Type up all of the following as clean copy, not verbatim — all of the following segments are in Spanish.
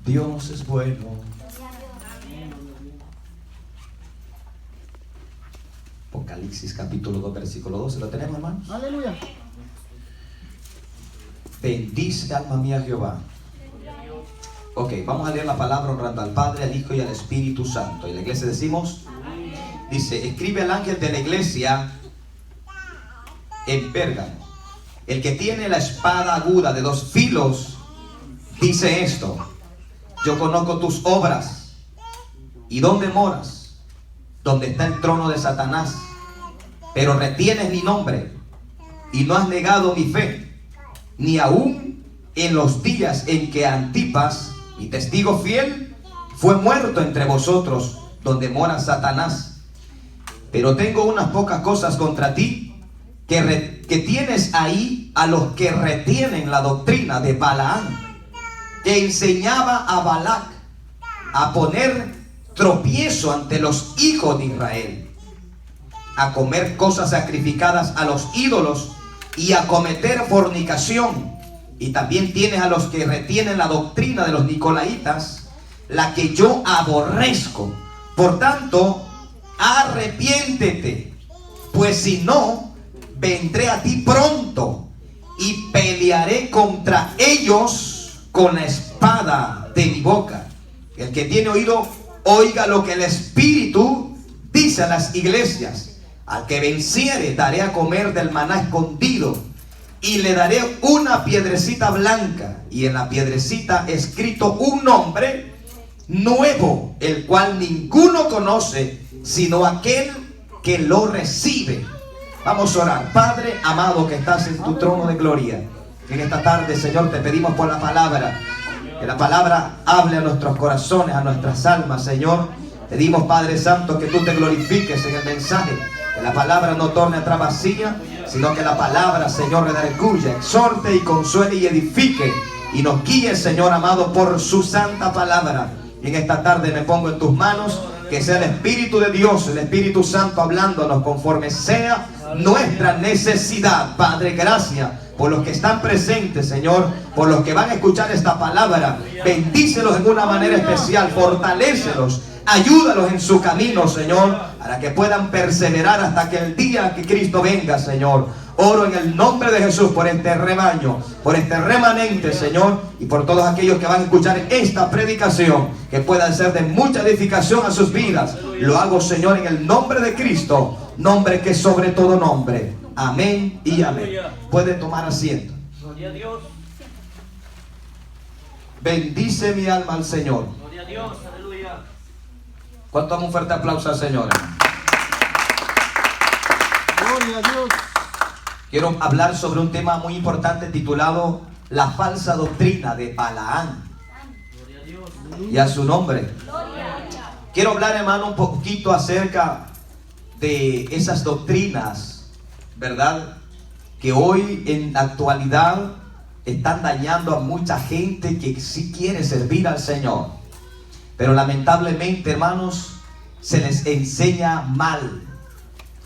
Dios es bueno. Apocalipsis capítulo 2 versículo 12. ¿Lo tenemos, hermanos? Aleluya. Bendice alma mía Jehová. Ok, vamos a leer la palabra honrando al Padre, al Hijo y al Espíritu Santo. Y la iglesia decimos, dice, escribe al ángel de la iglesia en Pérgamo, el que tiene la espada aguda de 2 filos, dice esto: yo conozco tus obras y dónde moras, donde está el trono de Satanás, pero retienes mi nombre y no has negado mi fe, ni aún en los días en que Antipas, mi testigo fiel, fue muerto entre vosotros, donde mora Satanás. Pero tengo unas pocas cosas contra ti, que tienes ahí a los que retienen la doctrina de Balaam, que enseñaba a Balac a poner tropiezo ante los hijos de Israel, a comer cosas sacrificadas a los ídolos y a cometer fornicación. Y también tienes a los que retienen la doctrina de los nicolaitas, la que yo aborrezco. Por tanto, arrepiéntete, pues si no, vendré a ti pronto y pelearé contra ellos con la espada de mi boca. El que tiene oído, oiga lo que el Espíritu dice a las iglesias. Al que venciere, daré a comer del maná escondido, y le daré una piedrecita blanca, y en la piedrecita escrito un nombre nuevo, el cual ninguno conoce, sino aquel que lo recibe. Vamos a orar. Padre amado, que estás en tu trono de gloria, en esta tarde, Señor, te pedimos por la palabra, que la palabra hable a nuestros corazones, a nuestras almas, Señor. Pedimos, Padre Santo, que tú te glorifiques en el mensaje, que la palabra no torne atrás vacía, sino que la palabra, Señor, redarguya, exhorte y consuele y edifique, y nos guíe, Señor amado, por su santa palabra. Y en esta tarde me pongo en tus manos, que sea el Espíritu de Dios, el Espíritu Santo, hablándonos conforme sea nuestra necesidad. Padre, gracias por los que están presentes, Señor, por los que van a escuchar esta palabra. Bendícelos en una manera especial, fortalécelos, ayúdalos en su camino, Señor, para que puedan perseverar hasta que el día que Cristo venga, Señor. Oro en el nombre de Jesús por este rebaño, por este remanente, Señor, y por todos aquellos que van a escuchar esta predicación, que puedan ser de mucha edificación a sus vidas. Lo hago, Señor, en el nombre de Cristo, nombre que es sobre todo nombre. Amén y amén. Puede tomar asiento. Gloria a Dios. Bendice mi alma al Señor. Gloria a Dios. Aleluya. ¿Cuánto damos un fuerte aplauso al Señor? Gloria a Dios. Quiero hablar sobre un tema muy importante titulado la falsa doctrina de Balaam. Gloria a Dios. Y a su nombre. Quiero hablar, hermano, un poquito acerca de esas doctrinas, ¿verdad?, que hoy en la actualidad están dañando a mucha gente que sí quiere servir al Señor, pero lamentablemente, hermanos, se les enseña mal,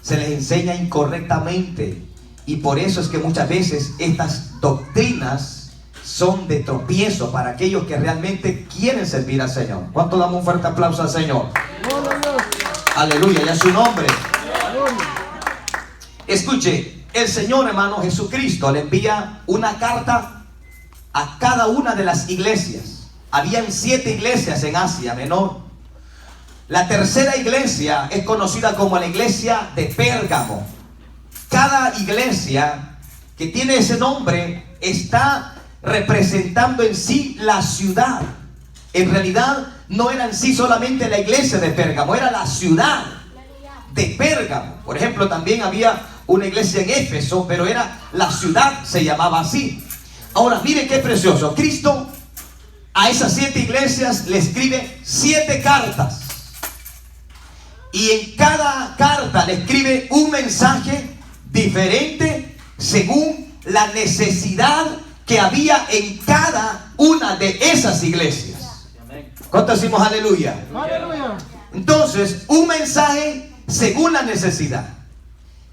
se les enseña incorrectamente, y por eso es que muchas veces estas doctrinas son de tropiezo para aquellos que realmente quieren servir al Señor. ¿Cuánto damos un fuerte aplauso al Señor? Gloria a Dios. Aleluya, y a su nombre. Gloria. Escuche, el Señor, hermano, Jesucristo le envía una carta a cada una de las iglesias. Habían 7 iglesias en Asia Menor. La tercera iglesia es conocida como la iglesia de Pérgamo. Cada iglesia que tiene ese nombre está representando en sí la ciudad. En realidad no era en sí solamente la iglesia de Pérgamo, era la ciudad de Pérgamo. Por ejemplo, también había una iglesia en Éfeso, pero era la ciudad, se llamaba así. Ahora, mire qué precioso. Cristo a esas 7 iglesias le escribe 7 cartas. Y en cada carta le escribe un mensaje diferente según la necesidad que había en cada una de esas iglesias. ¿Cuánto decimos aleluya? Aleluya. Entonces, un mensaje según la necesidad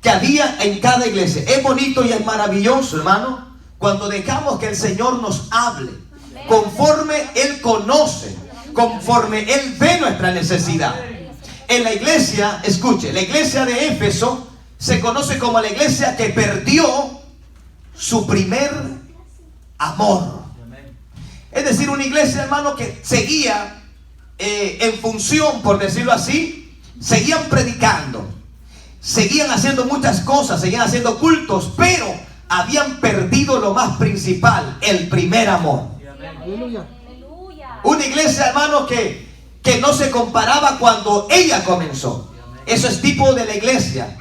que había en cada iglesia. Es bonito y es maravilloso, hermano, cuando dejamos que el Señor nos hable, conforme Él conoce, conforme Él ve nuestra necesidad. En la iglesia, escuche, la iglesia de Éfeso se conoce como la iglesia que perdió su primer amor. Es decir, una iglesia, hermano, que seguía en función, por decirlo así, seguían predicando, seguían haciendo muchas cosas, seguían haciendo cultos, pero habían perdido lo más principal, el primer amor. Aleluya. Una iglesia, hermano, que no se comparaba cuando ella comenzó. Eso es tipo de la iglesia.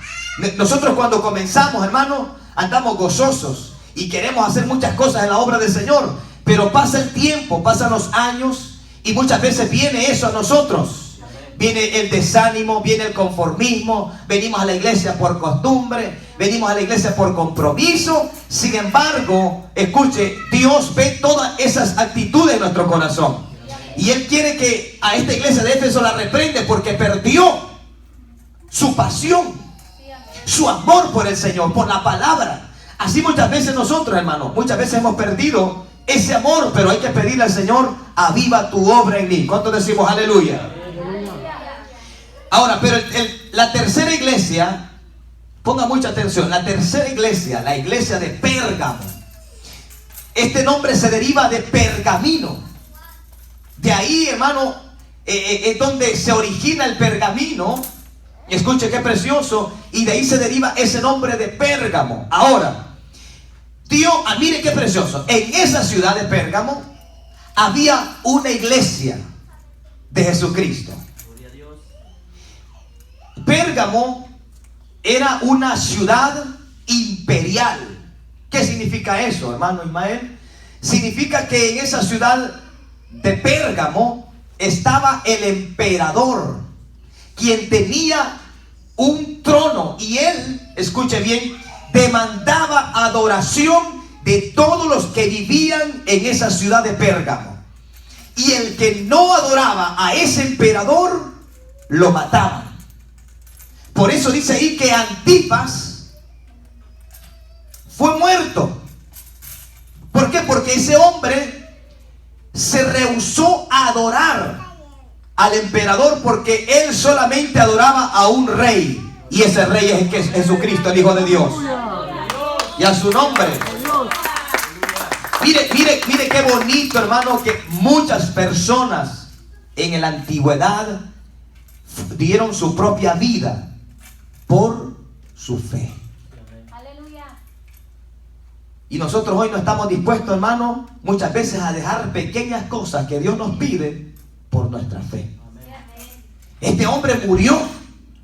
Nosotros cuando comenzamos, hermano, andamos gozosos y queremos hacer muchas cosas en la obra del Señor, pero pasa el tiempo, pasan los años y muchas veces viene eso a nosotros. Viene el desánimo, viene el conformismo, venimos a la iglesia por costumbre, venimos a la iglesia por compromiso. Sin embargo, escuche, Dios ve todas esas actitudes en nuestro corazón. Y Él quiere que a esta iglesia de Éfeso la reprende porque perdió su pasión, su amor por el Señor, por la palabra. Así muchas veces nosotros, hermanos, muchas veces hemos perdido ese amor, pero hay que pedirle al Señor: aviva tu obra en mí. ¿Cuántos decimos aleluya? Ahora, pero la tercera iglesia, ponga mucha atención, la tercera iglesia, la iglesia de Pérgamo. Este nombre se deriva de pergamino. De ahí, hermano, es donde se origina el pergamino. Escuche qué precioso. Y de ahí se deriva ese nombre de Pérgamo. Ahora, Dios, mire qué precioso. En esa ciudad de Pérgamo había una iglesia de Jesucristo. Pérgamo era una ciudad imperial. ¿Qué significa eso, hermano Ismael? Significa que en esa ciudad de Pérgamo estaba el emperador, quien tenía un trono, y él, escuche bien, demandaba adoración de todos los que vivían en esa ciudad de Pérgamo. Y el que no adoraba a ese emperador, lo mataban. Por eso dice ahí que Antipas fue muerto. ¿Por qué? Porque ese hombre se rehusó a adorar al emperador, porque él solamente adoraba a un rey, y ese rey es Jesucristo, el Hijo de Dios. Y a su nombre. Mire qué bonito, hermano, que muchas personas en la antigüedad dieron su propia vida por su fe. Y nosotros hoy no estamos dispuestos, hermano, muchas veces a dejar pequeñas cosas que Dios nos pide por nuestra fe. Este hombre murió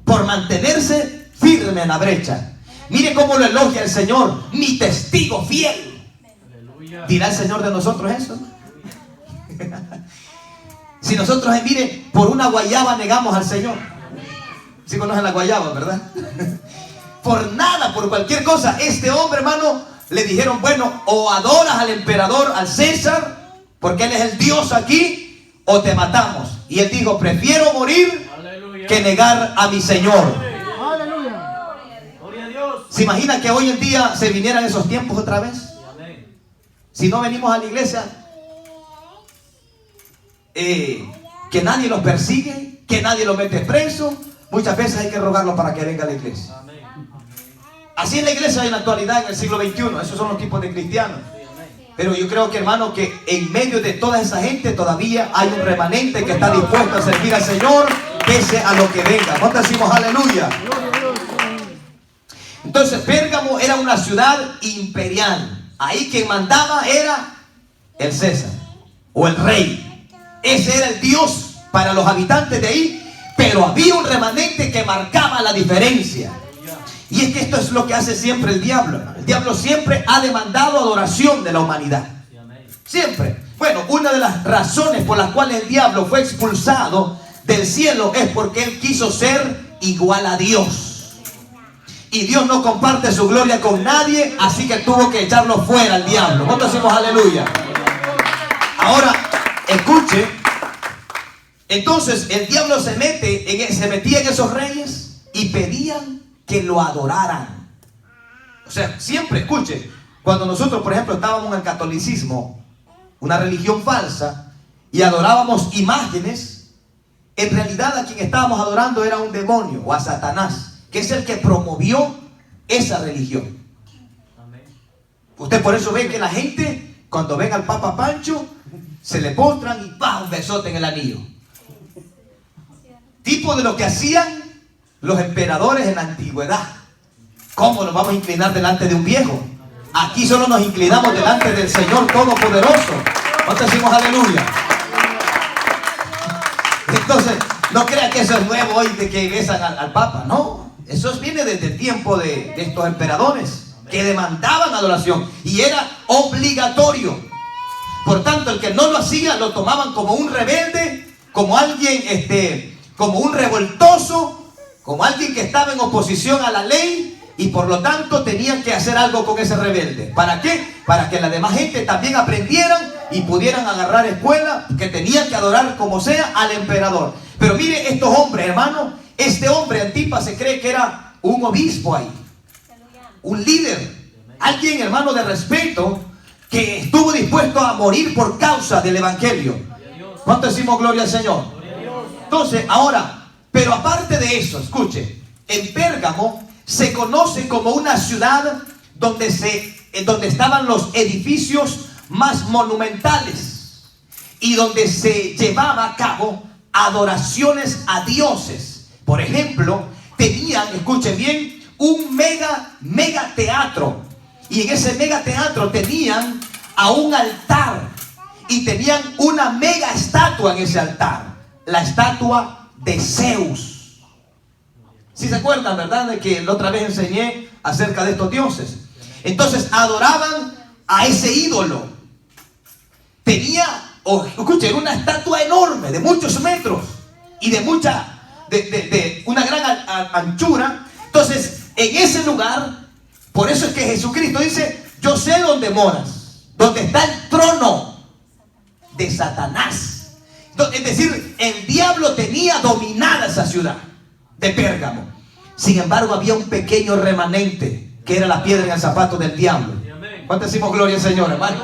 por mantenerse firme en la brecha. Mire cómo lo elogia el Señor: mi testigo fiel. ¿Dirá el Señor de nosotros eso? Si nosotros, mire, por una guayaba negamos al Señor. ¿Sí conocen la guayaba, verdad? Por nada, por cualquier cosa. Este hombre, hermano, le dijeron: bueno, o adoras al emperador, al César, porque él es el Dios aquí, o te matamos. Y él dijo: prefiero morir que negar a mi Señor. Aleluya. Gloria a Dios. ¿Se imagina que hoy en día se vinieran esos tiempos otra vez? Si no venimos a la iglesia, que nadie los persigue, que nadie los mete preso. Muchas veces hay que rogarlo para que venga a la iglesia. Así es la iglesia en la actualidad, en el siglo XXI. Esos son los tipos de cristianos. Pero yo creo que, hermano, que en medio de toda esa gente todavía hay un remanente que está dispuesto a servir al Señor, pese a lo que venga. ¿Cuántos decimos aleluya? Entonces, Pérgamo era una ciudad imperial. Ahí quien mandaba era el César o el rey. Ese era el Dios para los habitantes de ahí. Pero había un remanente que marcaba la diferencia. Y es que esto es lo que hace siempre el diablo. El diablo siempre ha demandado adoración de la humanidad. Siempre. Bueno, una de las razones por las cuales el diablo fue expulsado del cielo es porque él quiso ser igual a Dios. Y Dios no comparte su gloria con nadie, así que tuvo que echarlo fuera al diablo. ¿Cuántos decimos aleluya? Ahora, escuche. Entonces el diablo se metía en esos reyes y pedían que lo adoraran. O sea, siempre, escuche, cuando nosotros, por ejemplo, estábamos en el catolicismo, una religión falsa, y adorábamos imágenes, en realidad a quien estábamos adorando era un demonio o a Satanás, que es el que promovió esa religión. Usted por eso ve que la gente, cuando ven al Papa Pancho, se le postran y ¡pam! Un besote en el anillo. Tipo de lo que hacían los emperadores en la antigüedad. ¿Cómo nos vamos a inclinar delante de un viejo? Aquí solo nos inclinamos delante del Señor Todopoderoso. ¿Cuántos decimos aleluya? Entonces, no crea que eso es nuevo hoy de que besan al Papa. No, eso viene desde el tiempo de estos emperadores que demandaban adoración y era obligatorio. Por tanto, el que no lo hacía lo tomaban como un rebelde, como alguien, como un revoltoso, como alguien que estaba en oposición a la ley, y por lo tanto tenían que hacer algo con ese rebelde. ¿Para qué? Para que la demás gente también aprendieran y pudieran agarrar escuela, que tenían que adorar como sea al emperador. Pero mire estos hombres, hermano, este hombre Antipas se cree que era un obispo ahí, un líder, alguien, hermano, de respeto, que estuvo dispuesto a morir por causa del evangelio. ¿Cuánto decimos gloria al Señor? Entonces, ahora, pero aparte de eso, escuche, en Pérgamo se conoce como una ciudad donde estaban los edificios más monumentales y donde se llevaba a cabo adoraciones a dioses. Por ejemplo, tenían, escuchen bien, un mega teatro, y en ese mega teatro tenían a un altar y tenían una mega estatua en ese altar, la estatua de Zeus. Si se acuerdan, ¿verdad? De que la otra vez enseñé acerca de estos dioses. Entonces adoraban a ese ídolo. Tenía, escuchen, una estatua enorme de muchos metros y de una gran anchura. Entonces, en ese lugar, por eso es que Jesucristo dice: yo sé dónde moras, donde está el trono de Satanás. Es decir, el diablo tenía dominada esa ciudad de Pérgamo. Sin embargo, había un pequeño remanente que era la piedra en el zapato del diablo. ¿Cuánto decimos gloria al Señor, hermano?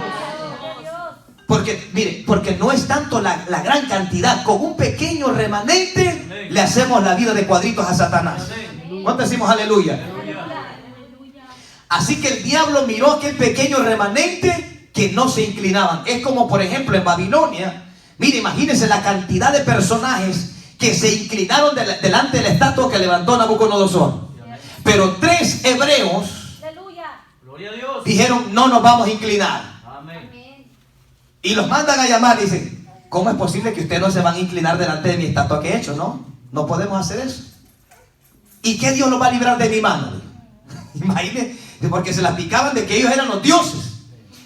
Porque, mire, porque no es tanto la gran cantidad. Con un pequeño remanente le hacemos la vida de cuadritos a Satanás. ¿Cuánto decimos aleluya? Así que el diablo miró aquel pequeño remanente que no se inclinaban. Es como, por ejemplo, en Babilonia. Mire, imagínense la cantidad de personajes que se inclinaron delante de la estatua que levantó Nabucodonosor. Pero 3 hebreos dijeron: no nos vamos a inclinar. Y los mandan a llamar y dicen: ¿cómo es posible que ustedes no se van a inclinar delante de mi estatua que he hecho? No, no podemos hacer eso. ¿Y qué Dios los va a librar de mi mano? Imagínense, porque se las picaban de que ellos eran los dioses.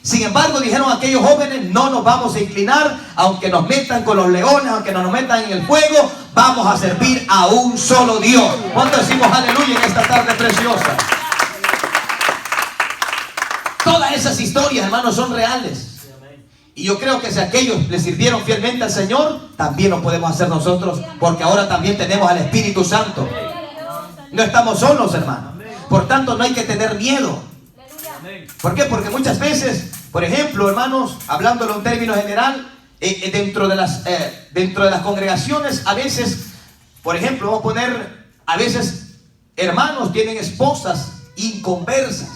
Sin embargo, dijeron aquellos jóvenes: no nos vamos a inclinar, aunque nos metan con los leones, aunque nos metan en el fuego, vamos a servir a un solo Dios. ¿Cuánto decimos aleluya en esta tarde preciosa? Todas esas historias, hermanos, son reales. Y yo creo que si aquellos le sirvieron fielmente al Señor, también lo podemos hacer nosotros, porque ahora también tenemos al Espíritu Santo. No estamos solos, hermano. Por tanto, no hay que tener miedo. ¿Por qué? Porque muchas veces, por ejemplo, hermanos, hablándolo en términos general, dentro de las congregaciones, a veces, por ejemplo, vamos a poner, a veces hermanos tienen esposas inconversas.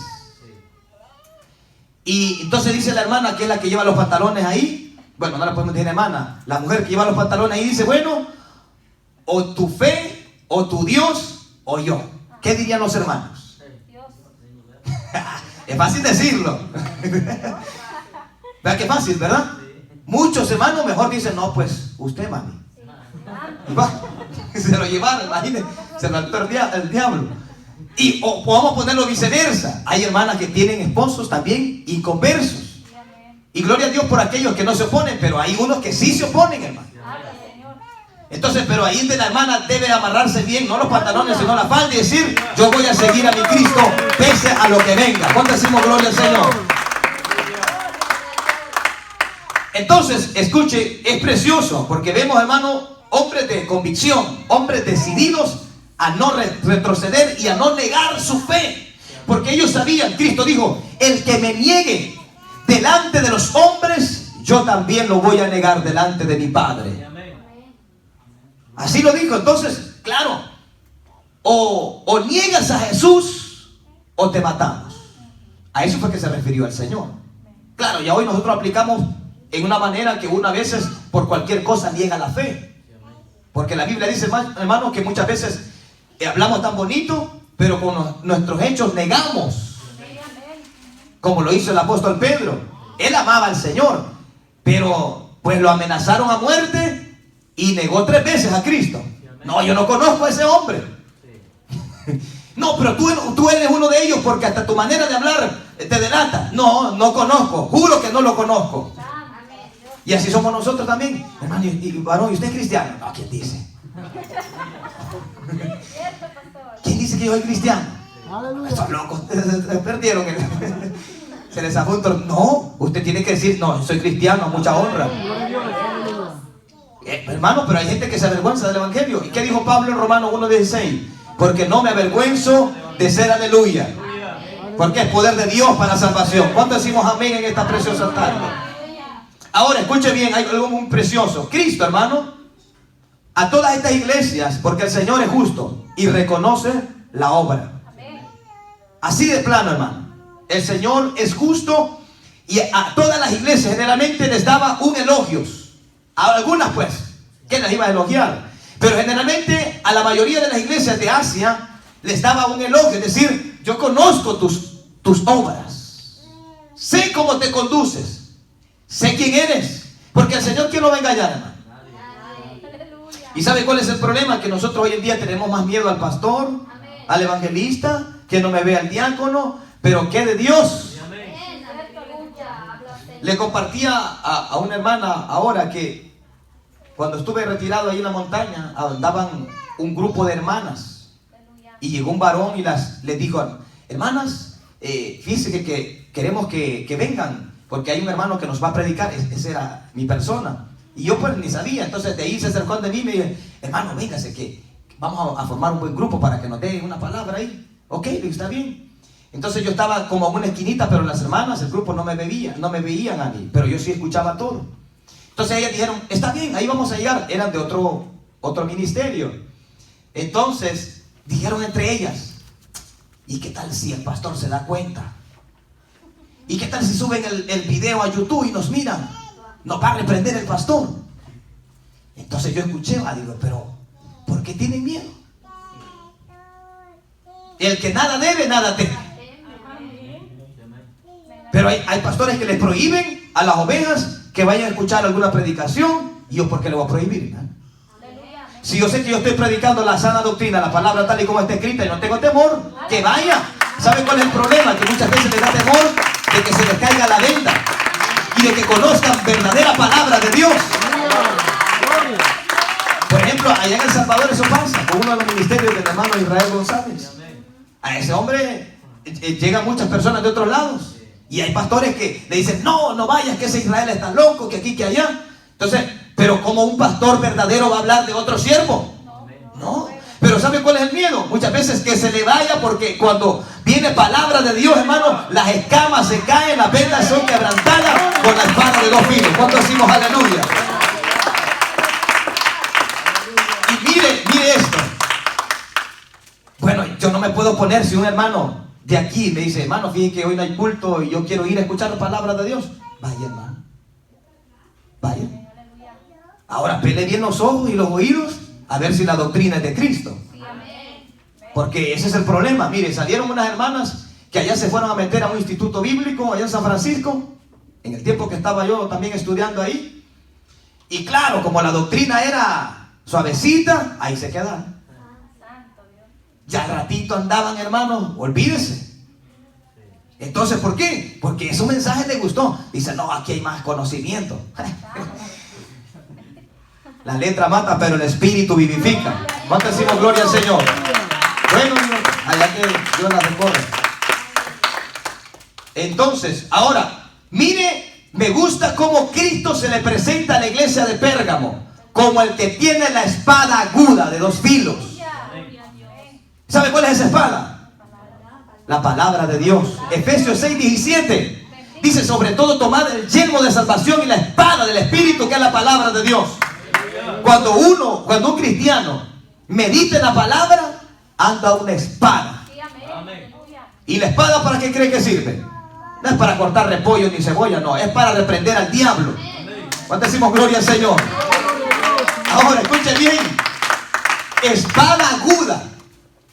Y entonces dice la hermana, que es la que lleva los pantalones ahí, bueno, no la podemos decir hermana, la mujer que lleva los pantalones ahí dice: bueno, o tu fe, o tu Dios, o yo. ¿Qué dirían los hermanos? Es fácil decirlo. ¿Verdad que es fácil, verdad? Muchos hermanos mejor dicen: no, pues usted, mami. Y va, se lo llevaron, imagínense, se lo alzó el diablo. Y o podemos ponerlo viceversa. Hay hermanas que tienen esposos también inconversos. Y gloria a Dios por aquellos que no se oponen, pero hay unos que sí se oponen, hermano. Entonces, pero ahí de la hermana debe amarrarse bien, no los pantalones, sino la falda, y decir: yo voy a seguir a mi Cristo pese a lo que venga. ¿Cuánto decimos gloria al Señor? Entonces, escuche, es precioso, porque vemos, hermano, hombres de convicción, hombres decididos a no retroceder y a no negar su fe, porque ellos sabían, Cristo dijo: el que me niegue delante de los hombres, yo también lo voy a negar delante de mi Padre. Amén. Así lo dijo. Entonces, claro, o niegas a Jesús o te matamos. A eso fue que se refirió el Señor. Claro, ya hoy nosotros aplicamos en una manera que una veces por cualquier cosa niega la fe. Porque la Biblia dice, hermano, que muchas veces hablamos tan bonito, pero con nuestros hechos negamos. Como lo hizo el apóstol Pedro. Él amaba al Señor, pero pues lo amenazaron a muerte y negó 3 veces a Cristo. No, yo no conozco a ese hombre. No, pero tú eres uno de ellos porque hasta tu manera de hablar te delata. No, no conozco, juro que no lo conozco. Y así somos nosotros también. Hermano, y varón, ¿y usted es cristiano? No, ¿quién dice? ¿Quién dice que yo soy cristiano? Aleluya. Estos locos se perdieron. Se les apuntó. No, usted tiene que decir, no, soy cristiano, mucha honra. Gloria a Dios. Aleluya. Hermano, pero hay gente que se avergüenza del evangelio. ¿Y qué dijo Pablo en Romanos 1:16? Porque no me avergüenzo de ser aleluya. Porque es poder de Dios para salvación. ¿Cuánto decimos amén en esta preciosa tarde? Ahora, escuche bien, hay algo muy precioso. Cristo, hermano, a todas estas iglesias, porque el Señor es justo y reconoce la obra. Así de plano, hermano. El Señor es justo y a todas las iglesias generalmente les daba un elogios. A algunas pues, que les iba a elogiar. Pero generalmente a la mayoría de las iglesias de Asia les daba un elogio. Es decir, yo conozco tus obras. Sé cómo te conduces. Sé quién eres. Porque el Señor, ¿quién lo va a engañar, hermano? ¿Y sabe cuál es el problema? Que nosotros hoy en día tenemos más miedo al pastor, al evangelista, que no me vea el diácono, pero que de Dios. Le compartía a una hermana ahora que cuando estuve retirado ahí en la montaña, andaban un grupo de hermanas y llegó un varón y les dijo, hermanas, fíjense que queremos que vengan porque hay un hermano que nos va a predicar. Esa era mi persona y yo pues ni sabía. Entonces de ahí se acercó de mí y me dijo, hermano, véngase que vamos a formar un buen grupo para que nos dé una palabra ahí. Ok, le dije, está bien. Entonces yo estaba como en una esquinita, pero las hermanas, el grupo no me veían a mí, pero yo sí escuchaba todo. Entonces ellas dijeron, está bien, ahí vamos a llegar. Eran de otro ministerio. Entonces dijeron entre ellas, ¿y qué tal si el pastor se da cuenta? ¿Y qué tal si suben el video a YouTube y nos miran? Nos va a reprender el pastor. Entonces yo escuché, digo, pero ¿por qué tienen miedo? El que nada debe, nada teme. Pero hay pastores que les prohíben a las ovejas que vayan a escuchar alguna predicación. ¿Y yo por qué le voy a prohibir? Si yo sé que yo estoy predicando la sana doctrina, la palabra tal y como está escrita, y no tengo temor, que vaya. ¿Saben cuál es el problema? Que muchas veces les da temor de que se les caiga la venda y de que conozcan verdadera palabra de Dios. Por ejemplo, allá en El Salvador eso pasa con uno de los ministerios del hermano Israel González. A ese hombre llegan muchas personas de otros lados y hay pastores que le dicen, no vayas, que ese Israel está loco, que aquí, que allá. Entonces, pero ¿cómo un pastor verdadero va a hablar de otro siervo? No. Pero ¿sabe cuál es el miedo? Muchas veces que se le vaya, porque cuando viene palabra de Dios, hermano, las escamas se caen, las vendas son quebrantadas con la espada de 2 filos. ¿Cuánto decimos aleluya? Y mire esto. Bueno, yo no me puedo poner si un hermano de aquí me dice, hermano, fíjate que hoy no hay culto y yo quiero ir a escuchar la palabra de Dios. Vaya, hermano. Vaya. Ahora pele bien los ojos y los oídos a ver si la doctrina es de Cristo. Porque ese es el problema. Mire, salieron unas hermanas que allá se fueron a meter a un instituto bíblico allá en San Francisco, en el tiempo que estaba yo también estudiando ahí. Y claro, como la doctrina era suavecita, ahí se quedaron. Ya al ratito andaban, hermanos, olvídese. Entonces, ¿por qué? Porque ese mensaje le gustó. Dice, no, aquí hay más conocimiento. La letra mata, pero el espíritu vivifica. ¿Cuánto decimos gloria al Señor? Bueno, allá que Dios la recorre. Entonces, ahora, mire, me gusta cómo Cristo se le presenta a la iglesia de Pérgamo como el que tiene la espada aguda de 2 filos. ¿Sabe cuál es esa espada? La palabra de Dios. Efesios 6:17 Dice, sobre todo tomad el yelmo de salvación y la espada del Espíritu, que es la palabra de Dios. Cuando un cristiano medita en la palabra, anda una espada. Amén. ¿Y la espada para qué cree que sirve? No es para cortar repollo ni cebolla, no, es para reprender al diablo. ¿Cuánto decimos gloria al Señor? Ahora, escuche bien. Espada aguda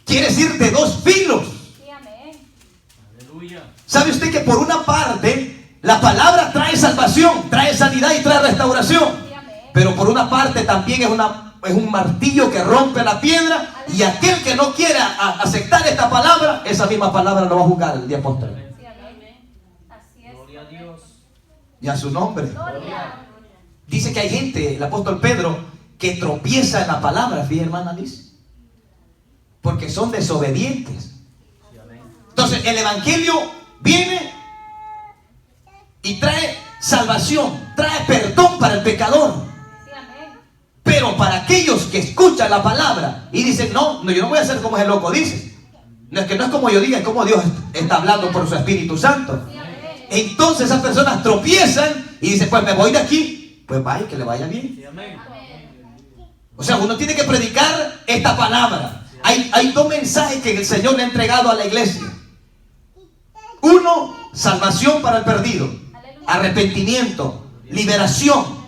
quiere decir de dos filos. Aleluya. ¿Sabe usted que por una parte la palabra trae salvación, trae sanidad y trae restauración? Pero por una parte también es un martillo que rompe la piedra, y aquel que no quiera aceptar esta palabra, esa misma palabra lo va a juzgar el día posterior. Gloria a Dios. Y a su nombre. Dice que hay gente, el apóstol Pedro, que tropieza en la palabra, fíjate, hermana Liz, porque son desobedientes. Entonces el evangelio viene y trae salvación, trae perdón para el pecador. Pero para aquellos que escuchan la palabra y dicen, no, yo no voy a ser como ese loco dice. No es como yo diga, es como Dios está hablando por su Espíritu Santo. Entonces esas personas tropiezan y dicen, pues me voy de aquí. Pues vaya, que le vaya bien. O sea, uno tiene que predicar esta palabra. Hay dos mensajes que el Señor le ha entregado a la iglesia. Uno, salvación para el perdido, arrepentimiento, liberación.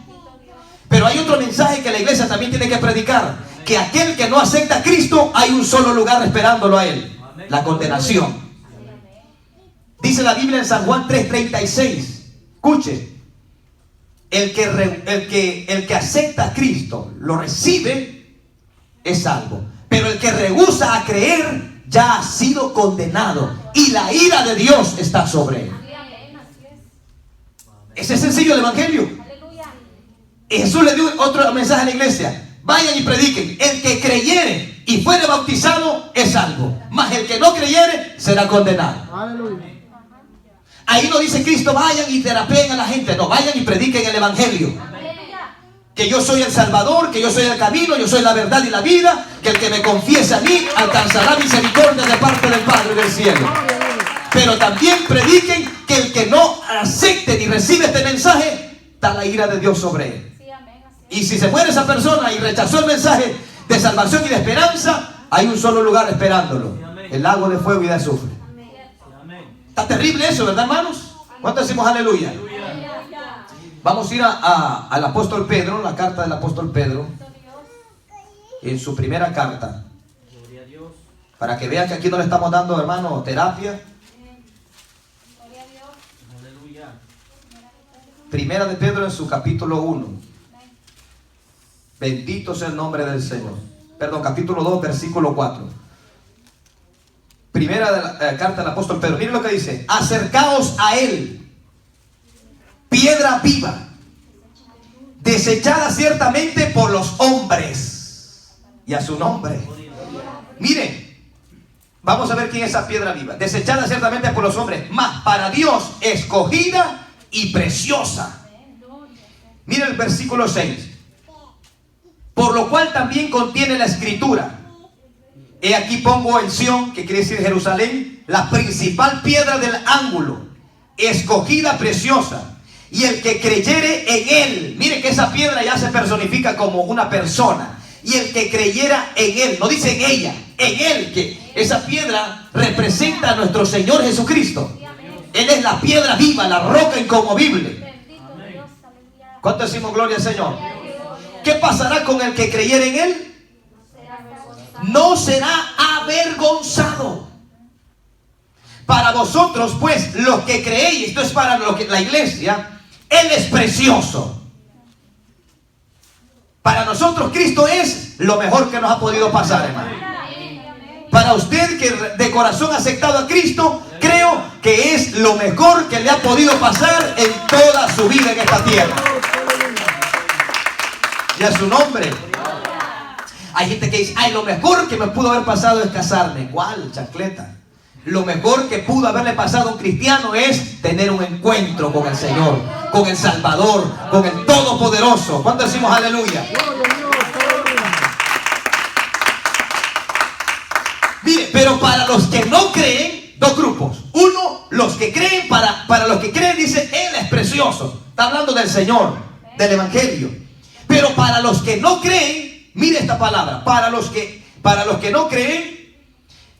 Pero hay otro mensaje que la iglesia también tiene que predicar, que aquel que no acepta a Cristo, hay un solo lugar esperándolo a él: la condenación. Dice la Biblia en San Juan 3:36. Escuche, el que acepta a Cristo, lo recibe, es salvo. Pero el que rehúsa a creer, ya ha sido condenado, y la ira de Dios está sobre él. Ese es sencillo el evangelio. Y Jesús le dio otro mensaje a la iglesia: vayan y prediquen. El que creyere y fuere bautizado es salvo, mas el que no creyere será condenado. Aleluya. Ahí no dice Cristo, vayan y terapeen a la gente. No, vayan y prediquen el evangelio. Que yo soy el Salvador, que yo soy el camino, yo soy la verdad y la vida, que el que me confiese a mí alcanzará misericordia de parte del Padre del cielo. Pero también prediquen que el que no acepte ni recibe este mensaje, está la ira de Dios sobre él. Y si se muere esa persona y rechazó el mensaje de salvación y de esperanza, hay un solo lugar esperándolo: el lago de fuego y de azufre. Está terrible eso, ¿verdad, hermanos? ¿Cuánto decimos aleluya? Vamos a ir al apóstol Pedro, la carta del apóstol Pedro, en su primera carta, para que vean que aquí no le estamos dando, hermano, terapia. Primera de Pedro, en su capítulo 1. Bendito sea el nombre del Señor. Perdón, capítulo 2, versículo 4. Primera de la carta del apóstol Pedro. Miren lo que dice: acercaos a él, piedra viva, desechada ciertamente por los hombres, y a su nombre. Miren, vamos a ver quién es esa piedra viva. Desechada ciertamente por los hombres, mas para Dios escogida y preciosa. Miren el versículo 6. Por lo cual también contiene la escritura: he aquí pongo en Sión, que quiere decir Jerusalén, la principal piedra del ángulo, escogida, preciosa, y el que creyere en él. Mire que esa piedra ya se personifica como una persona. Y el que creyera en él, no dice en ella, en él, que esa piedra representa a nuestro Señor Jesucristo. Él es la piedra viva, la roca inconmovible. ¿Cuánto decimos gloria al Señor? ¿Qué pasará con el que creyera en él? No será avergonzado. Para vosotros, pues, los que creéis, esto es para la iglesia, él es precioso. Para nosotros Cristo es lo mejor que nos ha podido pasar, hermano. Para usted que de corazón ha aceptado a Cristo, creo que es lo mejor que le ha podido pasar en toda su vida en esta tierra. Y a su nombre. Hay gente que dice: ay, lo mejor que me pudo haber pasado es casarme. ¿Cuál, chancleta? Lo mejor que pudo haberle pasado a un cristiano es tener un encuentro con el Señor, con el Salvador, con el Todopoderoso. ¿Cuánto decimos aleluya? Mire, pero para los que no creen, dos grupos. Uno, los que creen, para los que creen dice, Él es precioso. Está hablando del Señor, del Evangelio. Pero para los que no creen, mire esta palabra, para los que no creen,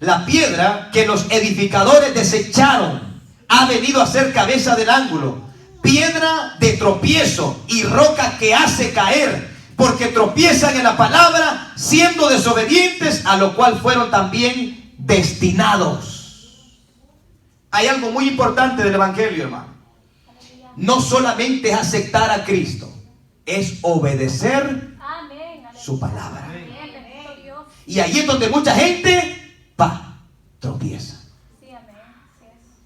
la piedra que los edificadores desecharon ha venido a ser cabeza del ángulo, piedra de tropiezo y roca que hace caer, porque tropiezan en la palabra, siendo desobedientes, a lo cual fueron también destinados. Hay algo muy importante del Evangelio, hermano. No solamente es aceptar a Cristo, es obedecer su palabra. Y ahí es donde mucha gente tropieza.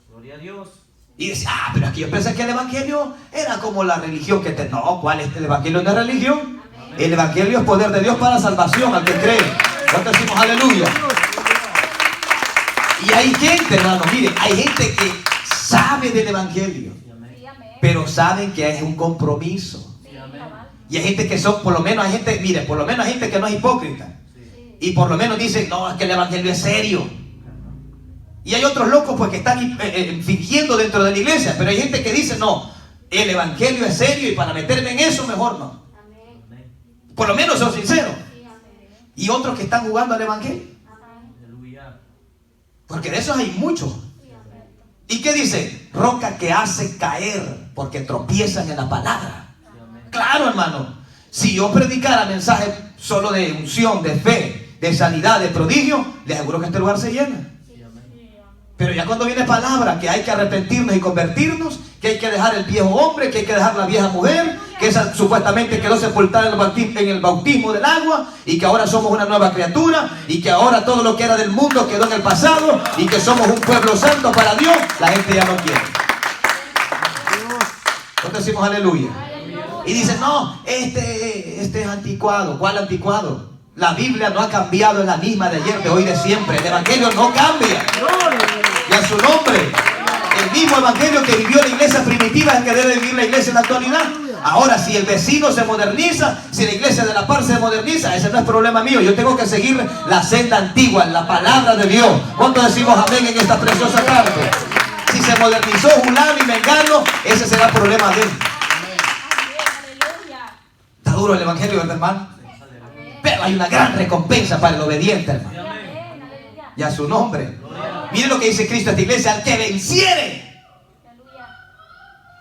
Gloria a Dios. Y dice, pero aquí yo pensé que el Evangelio era como la religión que no, ¿cuál es el Evangelio? No es religión. El Evangelio es poder de Dios para salvación al que cree. Nosotros decimos aleluya. Y hay gente, hermano, mire, hay gente que sabe del Evangelio, pero saben que es un compromiso. Y hay gente que son, por lo menos hay gente, mire, por lo menos hay gente que no es hipócrita. Y por lo menos dicen, no, es que el Evangelio es serio. Y hay otros locos pues que están fingiendo dentro de la iglesia. Pero hay gente que dice, no, el Evangelio es serio y para meterme en eso mejor no. Por lo menos son sinceros. Y otros que están jugando al Evangelio. Porque de esos hay muchos. ¿Y qué dice? Roca que hace caer porque tropiezan en la palabra. Claro, hermano. Si yo predicara mensaje solo de unción, de fe, de sanidad, de prodigio, les aseguro que este lugar se llena. Pero ya cuando viene palabra que hay que arrepentirnos y convertirnos, que hay que dejar el viejo hombre, que hay que dejar la vieja mujer, que esa supuestamente quedó sepultada en el bautismo del agua, y que ahora somos una nueva criatura, y que ahora todo lo que era del mundo quedó en el pasado, y que somos un pueblo santo para Dios, la gente ya no quiere. Nosotros decimos aleluya. Y dicen, no, este es anticuado. ¿Cuál anticuado? La Biblia no ha cambiado, es la misma de ayer, de hoy, de siempre. El Evangelio no cambia. Y a su nombre, el mismo Evangelio que vivió la iglesia primitiva es el que debe vivir la iglesia en la actualidad. Ahora, si el vecino se moderniza, si la iglesia de la par se moderniza, ese no es problema mío. Yo tengo que seguir la senda antigua, la palabra de Dios. ¿Cuántos decimos amén en esta preciosa tarde? Si se modernizó Julano y Mengano, ese será el problema de él. Está duro el Evangelio, ¿verdad, hermano? Pero hay una gran recompensa para el obediente, hermano. Y a su nombre. Miren lo que dice Cristo a esta iglesia: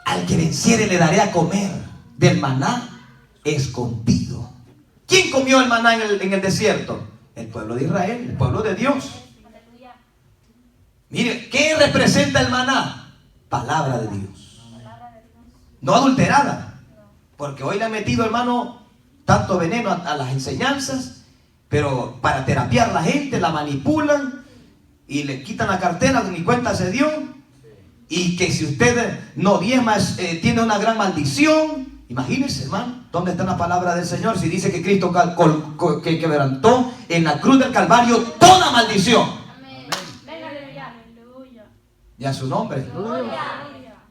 al que venciere le daré a comer del maná escondido. ¿Quién comió el maná en el desierto? El pueblo de Israel, el pueblo de Dios. Mire, ¿qué representa el maná? Palabra de Dios. No adulterada. Porque hoy le han metido, hermano, tanto veneno a las enseñanzas, pero para terapiar a la gente, la manipulan y le quitan la cartera, ni cuenta se dio. Y que si usted no diezma, tiene una gran maldición. Imagínense, hermano, ¿dónde está la palabra del Señor? Si dice que Cristo que quebrantó en la cruz del Calvario toda maldición. Y a su nombre.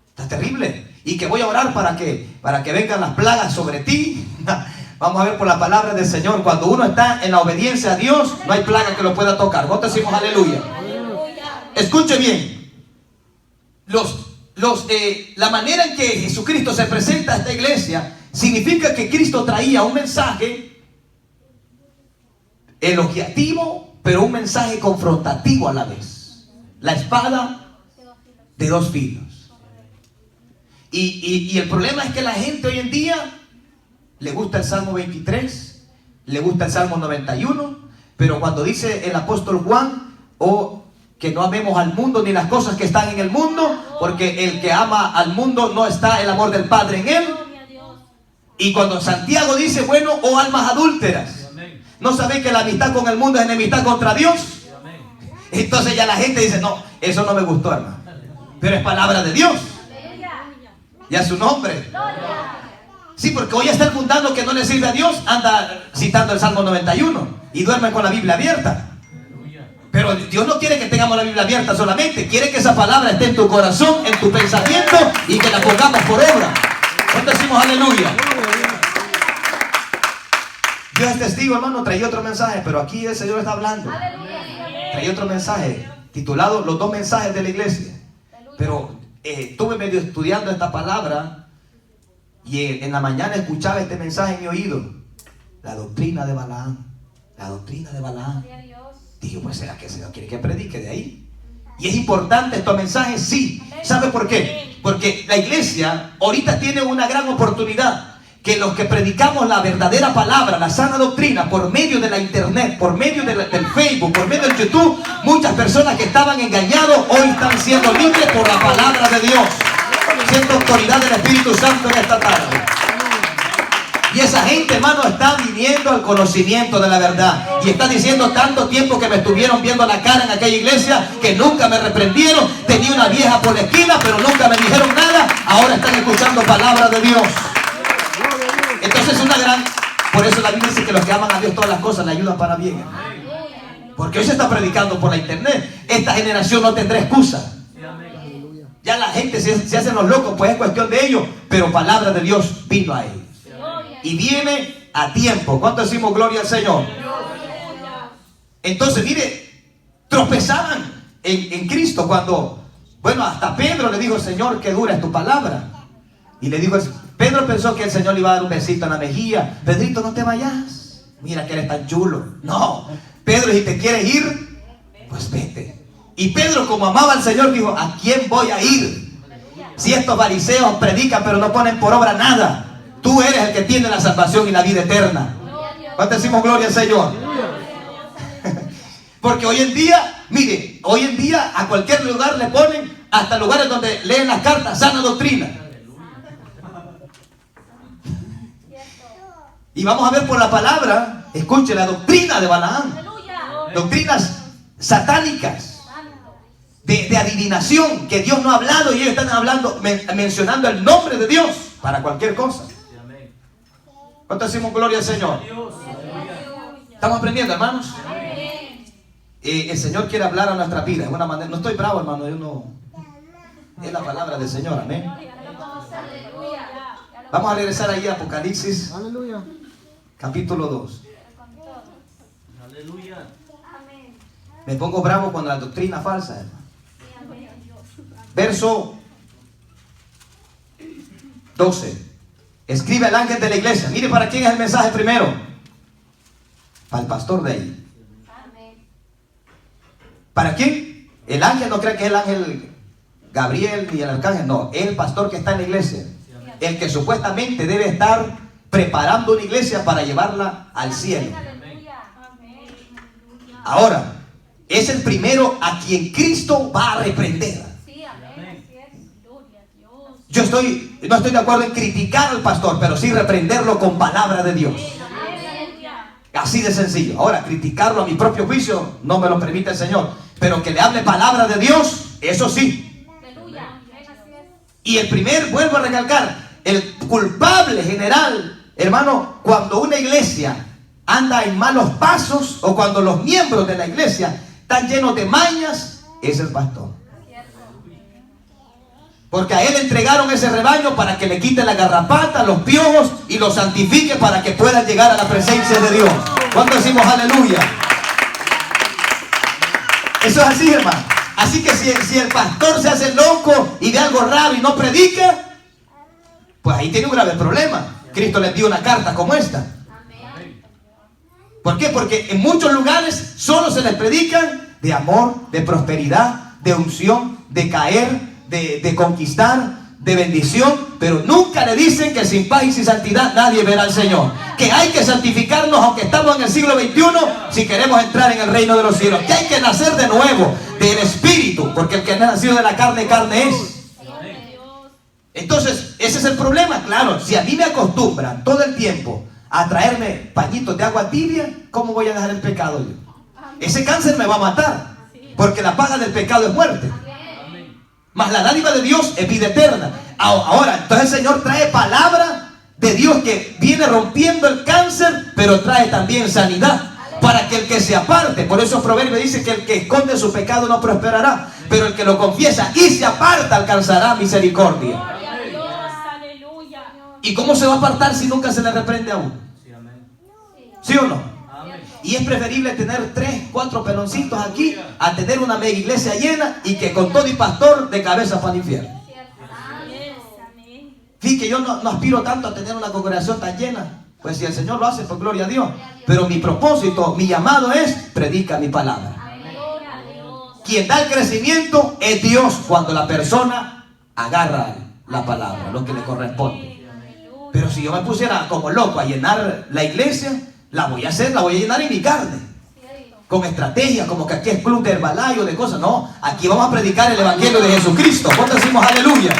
Está terrible. Y que voy a orar para que vengan las plagas sobre ti. Vamos a ver por la palabra del Señor. Cuando uno está en la obediencia a Dios, no hay plaga que lo pueda tocar. Nosotros decimos aleluya. Escuche bien. La manera en que Jesucristo se presenta a esta iglesia significa que Cristo traía un mensaje elogiativo, pero un mensaje confrontativo a la vez. La espada de dos filos. Y el problema es que la gente hoy en día le gusta el Salmo 23, le gusta el Salmo 91, pero cuando dice el apóstol Juan, que no amemos al mundo ni las cosas que están en el mundo, porque el que ama al mundo no está el amor del Padre en él. Y cuando Santiago dice, bueno, almas adúlteras, ¿no sabéis que la amistad con el mundo es enemistad contra Dios? Entonces ya la gente dice, no, eso no me gustó, hermano, pero es palabra de Dios. Y a su nombre. Sí, porque hoy está el mundano que no le sirve a Dios, anda citando el Salmo 91 y duerme con la Biblia abierta. Pero Dios no quiere que tengamos la Biblia abierta solamente, quiere que esa palabra esté en tu corazón, en tu pensamiento, y que la pongamos por obra. ¿Cuántos decimos aleluya? Dios es testigo, hermano. Traí otro mensaje, pero aquí el Señor está hablando. Traí otro mensaje. titulado Los dos mensajes de la iglesia. Pero estuve medio estudiando esta palabra y en la mañana escuchaba este mensaje en mi oído. La doctrina de Balaam. La doctrina de Balaam. Dije, pues ¿será que el Señor quiere que predique de ahí? Y es importante estos mensajes, sí. ¿Sabe por qué? Porque la iglesia ahorita tiene una gran oportunidad. Que los que predicamos la verdadera palabra, la sana doctrina, por medio de la internet, por medio del Facebook, por medio del YouTube, muchas personas que estaban engañados hoy están siendo libres por la palabra de Dios, siendo autoridad del Espíritu Santo en esta tarde. Y esa gente, hermano, está viniendo al conocimiento de la verdad. Y está diciendo: tanto tiempo que me estuvieron viendo la cara en aquella iglesia, que nunca me reprendieron. Tenía una vieja por la esquina, pero nunca me dijeron nada. Ahora están escuchando palabra de Dios. Entonces es una gran... Por eso la Biblia dice que los que aman a Dios todas las cosas le ayudan para bien. Porque hoy se está predicando por la internet. Esta generación no tendrá excusa. Ya la gente se hacen los locos, pues es cuestión de ellos. Pero palabra de Dios vino a ellos. Y viene a tiempo. ¿Cuánto decimos gloria al Señor? Entonces, mire, tropezaban en Cristo cuando... Bueno, hasta Pedro le dijo: Señor, qué dura es tu palabra. Y le dijo... Pedro pensó que el Señor le iba a dar un besito en la mejilla. Pedrito, no te vayas. Mira que eres tan chulo. No. Pedro, si te quieres ir, pues vete. Y Pedro, como amaba al Señor, dijo: ¿a quién voy a ir? Si estos fariseos predican pero no ponen por obra nada. Tú eres el que tiene la salvación y la vida eterna. ¿Cuánto decimos gloria al Señor? Porque hoy en día, mire, hoy en día a cualquier lugar le ponen, hasta lugares donde leen las cartas, sana doctrina. Y vamos a ver por la palabra, escuche, la doctrina de Balaam. Doctrinas satánicas, de adivinación, que Dios no ha hablado y ellos están hablando, mencionando el nombre de Dios para cualquier cosa. ¿Cuánto decimos gloria al Señor? ¿Estamos aprendiendo, hermanos? El Señor quiere hablar a nuestra vida de una manera. No estoy bravo, hermano, yo no... Es la palabra del Señor, amén. Vamos a regresar ahí a Apocalipsis. Aleluya. Capítulo 2. Aleluya. Me pongo bravo con la doctrina falsa, hermano. Verso 12. Escribe el ángel de la iglesia. Mire para quién es el mensaje primero. Para el pastor de ahí. ¿Para quién? El ángel, no crea que es el ángel Gabriel ni el arcángel. No, es el pastor que está en la iglesia. El que supuestamente debe estar preparando una iglesia para llevarla al cielo. Ahora, es el primero a quien Cristo va a reprender. Yo no estoy de acuerdo en criticar al pastor, pero sí reprenderlo con palabra de Dios. Así de sencillo. Ahora, criticarlo a mi propio juicio no me lo permite el Señor, pero que le hable palabra de Dios, eso sí. Y el vuelvo a recalcar, el culpable general, hermano, cuando una iglesia anda en malos pasos o cuando los miembros de la iglesia están llenos de mañas, es el pastor. Porque a él entregaron ese rebaño para que le quite la garrapata, los piojos y los santifique para que puedan llegar a la presencia de Dios. ¿Cuándo decimos aleluya? Eso es así, hermano. Así que si el pastor se hace loco y ve algo raro y no predica, pues ahí tiene un grave problema. Cristo les dio una carta como esta. ¿Por qué? Porque en muchos lugares solo se les predican de amor, de prosperidad, de unción, de caer, de conquistar, de bendición, pero nunca le dicen que sin paz y sin santidad nadie verá al Señor. Que hay que santificarnos aunque estamos en el siglo XXI si queremos entrar en el reino de los cielos. Que hay que nacer de nuevo del Espíritu, porque el que ha nacido de la carne, carne es. Entonces, ese es el problema. Claro, si a mí me acostumbran todo el tiempo a traerme pañitos de agua tibia, ¿cómo voy a dejar el pecado yo? Ese cáncer me va a matar, porque la paga del pecado es muerte. Mas la dádiva de Dios es vida eterna. Ahora, entonces el Señor trae palabra de Dios que viene rompiendo el cáncer, pero trae también sanidad para que el que se aparte. Por eso el proverbio dice que el que esconde su pecado no prosperará, pero el que lo confiesa y se aparta alcanzará misericordia. ¿Y cómo se va a apartar si nunca se le reprende a uno? ¿Sí o no? Y es preferible tener 3, 4 peloncitos aquí a tener una mega iglesia llena y que con todo y pastor de cabeza para el infierno. Fíjate que yo no aspiro tanto a tener una congregación tan llena. Pues si el Señor lo hace, pues gloria a Dios. Pero mi propósito, mi llamado es predica mi palabra. Quien da el crecimiento es Dios cuando la persona agarra la palabra, lo que le corresponde. Pero si yo me pusiera como loco a llenar la iglesia, la voy a llenar en mi carne. Con estrategia, como que aquí es club de Herbalife o de cosas. No, aquí vamos a predicar el evangelio de Jesucristo. ¿Cuánto decimos aleluya?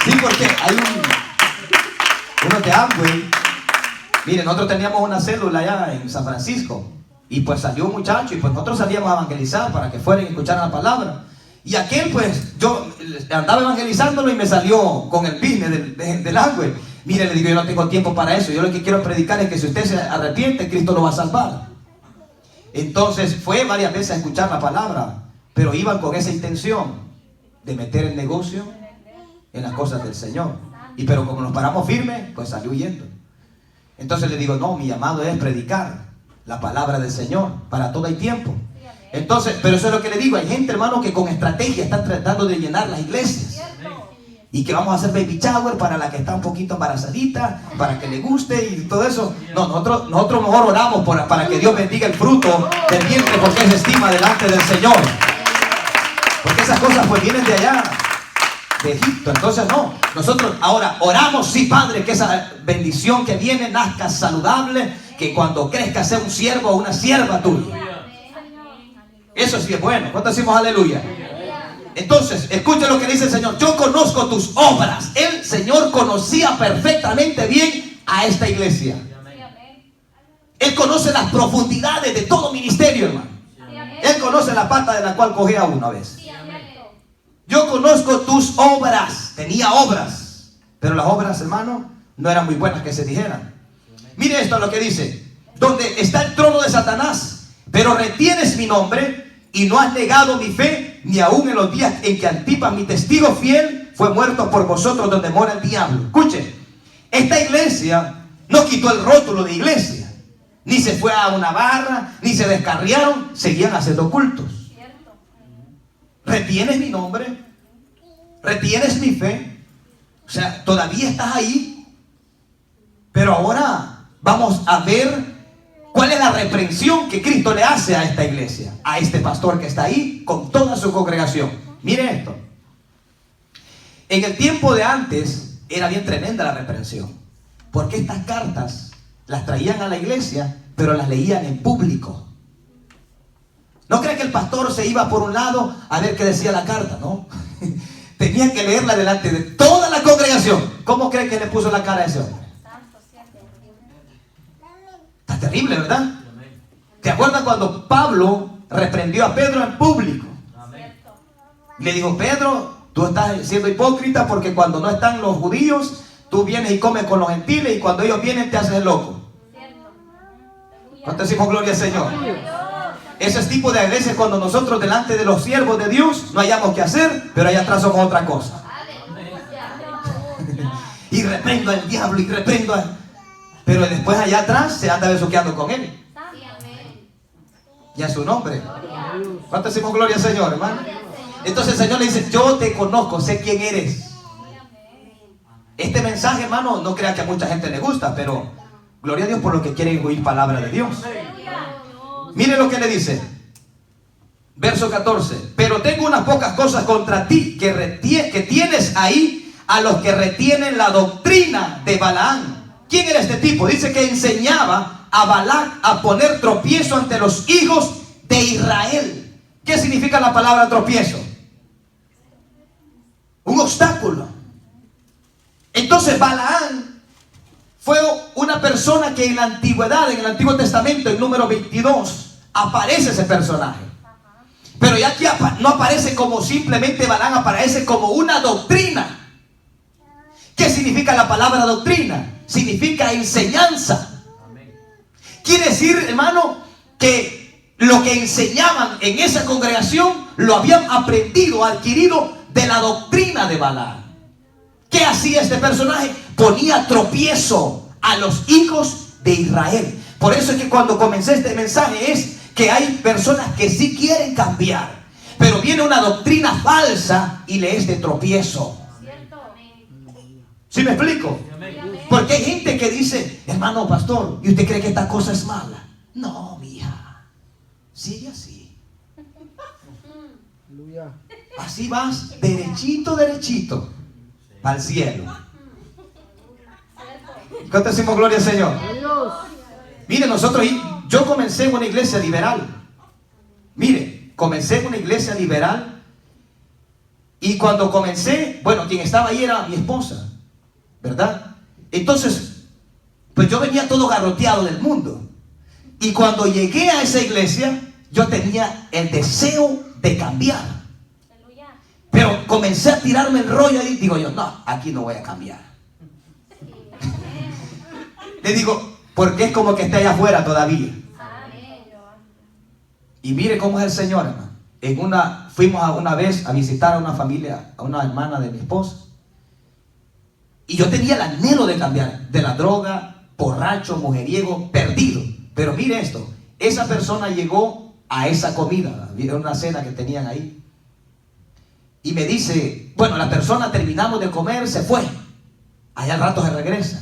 Sí, porque hay unos de Amway. Miren, nosotros teníamos una célula allá en San Francisco. Y pues salió un muchacho y pues nosotros salíamos a evangelizar para que fueran y escucharan la palabra. Y aquel pues, yo andaba evangelizándolo y me salió con el business del Amway. Mire, le digo, yo no tengo tiempo para eso. Yo lo que quiero predicar es que si usted se arrepiente, Cristo lo va a salvar. Entonces fue varias veces a escuchar la palabra, pero iban con esa intención de meter el negocio en las cosas del Señor. Y pero como nos paramos firmes, pues salió huyendo. Entonces le digo, no, mi llamado es predicar la palabra del Señor. Para todo hay tiempo. Entonces, pero eso es lo que le digo. Hay gente, hermano, que con estrategia están tratando de llenar las iglesias. Y que vamos a hacer baby shower para la que está un poquito embarazadita, para que le guste y todo eso. No, nosotros mejor oramos para que Dios bendiga el fruto del vientre, porque es estima delante del Señor. Porque esas cosas pues vienen de allá, de Egipto. Entonces no, nosotros ahora oramos, sí, Padre, que esa bendición que viene nazca saludable, que cuando crezca sea un siervo o una sierva tuya. Eso sí es bueno. ¿Cuánto decimos aleluya? Entonces, escucha lo que dice el Señor. Yo conozco tus obras. El Señor conocía perfectamente bien a esta iglesia. Él conoce las profundidades de todo ministerio, hermano. Él conoce la pata de la cual cogía una vez. Yo conozco tus obras. Tenía obras, pero las obras, hermano, no eran muy buenas que se dijeran. Mire esto lo que dice. Donde está el trono de Satanás, pero retienes mi nombre y no has negado mi fe, ni aún en los días en que Antipas, mi testigo fiel, fue muerto por vosotros, donde mora el diablo. Escuchen, esta iglesia no quitó el rótulo de iglesia, ni se fue a una barra, ni se descarriaron, seguían haciendo cultos. Retienes mi nombre, retienes mi fe, o sea, todavía estás ahí, pero ahora vamos a ver ¿cuál es la reprensión que Cristo le hace a esta iglesia? A este pastor que está ahí con toda su congregación. Mire esto. En el tiempo de antes era bien tremenda la reprensión. Porque estas cartas las traían a la iglesia, pero las leían en público. ¿No cree que el pastor se iba por un lado a ver qué decía la carta? No. Tenía que leerla delante de toda la congregación. ¿Cómo cree que le puso la cara a ese hombre? Está terrible, ¿verdad? ¿Te acuerdas cuando Pablo reprendió a Pedro en público? Le dijo, Pedro, tú estás siendo hipócrita porque cuando no están los judíos, tú vienes y comes con los gentiles y cuando ellos vienen te haces el loco. ¿Cuánto decimos gloria al Señor? Ese es tipo de iglesia cuando nosotros delante de los siervos de Dios no hayamos que hacer, pero allá atrás somos otra cosa. Y reprendo al diablo y reprendo a... Pero después allá atrás se anda besuqueando con él. Y a su nombre. ¿Cuánto decimos gloria al Señor, hermano? Entonces el Señor le dice, yo te conozco, sé quién eres. Este mensaje, hermano, no crea que a mucha gente le gusta, pero gloria a Dios por lo que quieren oír palabra de Dios. Mire lo que le dice. Verso 14. Pero tengo unas pocas cosas contra ti, que tienes ahí a los que retienen la doctrina de Balaam. ¿Quién era este tipo? Dice que enseñaba a Balac a poner tropiezo ante los hijos de Israel. ¿Qué significa la palabra tropiezo? Un obstáculo. Entonces Balaam fue una persona que en la antigüedad, en el Antiguo Testamento, en número 22, aparece ese personaje. Pero ya aquí no aparece como simplemente Balaam, aparece como una doctrina. ¿Qué significa la palabra doctrina? Significa enseñanza. Quiere decir, hermano, que lo que enseñaban en esa congregación lo habían aprendido, adquirido de la doctrina de Balaam. ¿Qué hacía este personaje? Ponía tropiezo a los hijos de Israel. Por eso es que cuando comencé este mensaje es que hay personas que sí quieren cambiar, pero viene una doctrina falsa y le es de tropiezo. ¿Sí me explico? Porque hay gente que dice, hermano pastor, ¿y usted cree que esta cosa es mala? No, mija, sigue así. Aleluya. Así vas derechito, derechito para el cielo. ¿Cuánto decimos gloria al Señor? Dios. Mire, yo comencé en una iglesia liberal. Mire, comencé en una iglesia liberal. Y cuando comencé, bueno, quien estaba ahí era mi esposa, ¿verdad? Entonces, pues yo venía todo garroteado del mundo. Y cuando llegué a esa iglesia, yo tenía el deseo de cambiar. Pero comencé a tirarme el rollo y digo yo, no, aquí no voy a cambiar. Le digo, porque es como que está allá afuera todavía. Y mire cómo es el Señor, hermano. Fuimos una vez a visitar a una familia, a una hermana de mi esposa. Y yo tenía el anhelo de cambiar de la droga, borracho, mujeriego, perdido. Pero mire esto, esa persona llegó a esa comida, era una cena que tenían ahí. Y me dice, bueno, la persona terminamos de comer, se fue. Allá al rato se regresa.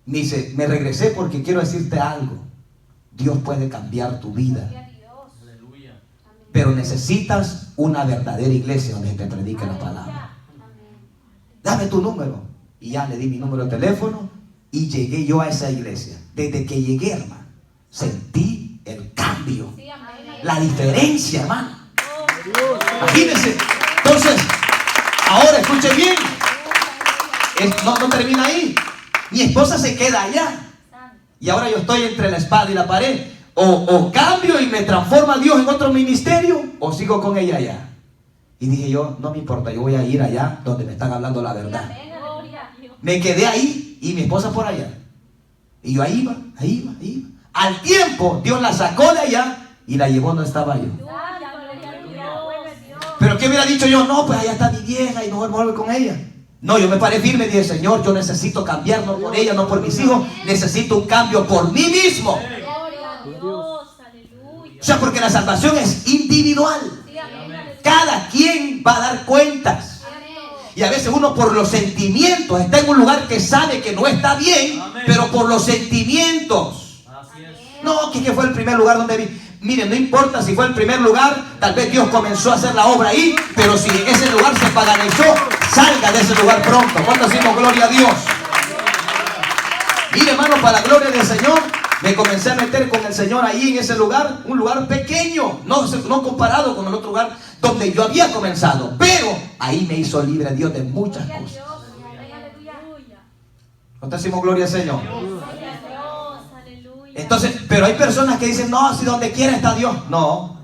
Me dice, me regresé porque quiero decirte algo. Dios puede cambiar tu vida. Pero necesitas una verdadera iglesia donde te predique la palabra. Dame tu número. Y ya le di mi número de teléfono y llegué yo a esa iglesia. Desde que llegué, hermano, sentí el cambio, la diferencia, hermano. Imagínense. Entonces, ahora escuche bien. No termina ahí. Mi esposa se queda allá. Y ahora yo estoy entre la espada y la pared. O cambio y me transforma Dios en otro ministerio, o sigo con ella allá. Y dije yo, no me importa, yo voy a ir allá donde me están hablando la verdad. Me quedé ahí y mi esposa por allá. Y yo ahí iba. Al tiempo, Dios la sacó de allá y la llevó donde estaba yo. Pero ¿qué hubiera dicho yo? No, pues allá está mi vieja y no voy a volver con ella. No, yo me paré firme y dije, Señor, yo necesito cambiar, no por ella, no por mis hijos. Necesito un cambio por mí mismo. O sea, porque la salvación es individual. Cada quien va a dar cuentas. Y a veces uno por los sentimientos está en un lugar que sabe que no está bien, pero por los sentimientos. No, que fue el primer lugar donde vi. Miren, no importa si fue el primer lugar, tal vez Dios comenzó a hacer la obra ahí, pero si ese lugar se paganizó, salga de ese lugar pronto. ¿Cuándo decimos gloria a Dios? Mire, hermano, para la gloria del Señor, me comencé a meter con el Señor ahí en ese lugar, un lugar pequeño, no comparado con el otro lugar donde yo había comenzado, pero ahí me hizo libre Dios de muchas cosas. ¿Cuándo decimos gloria al Señor? Entonces, pero hay personas que dicen, no, si donde quiera está Dios. No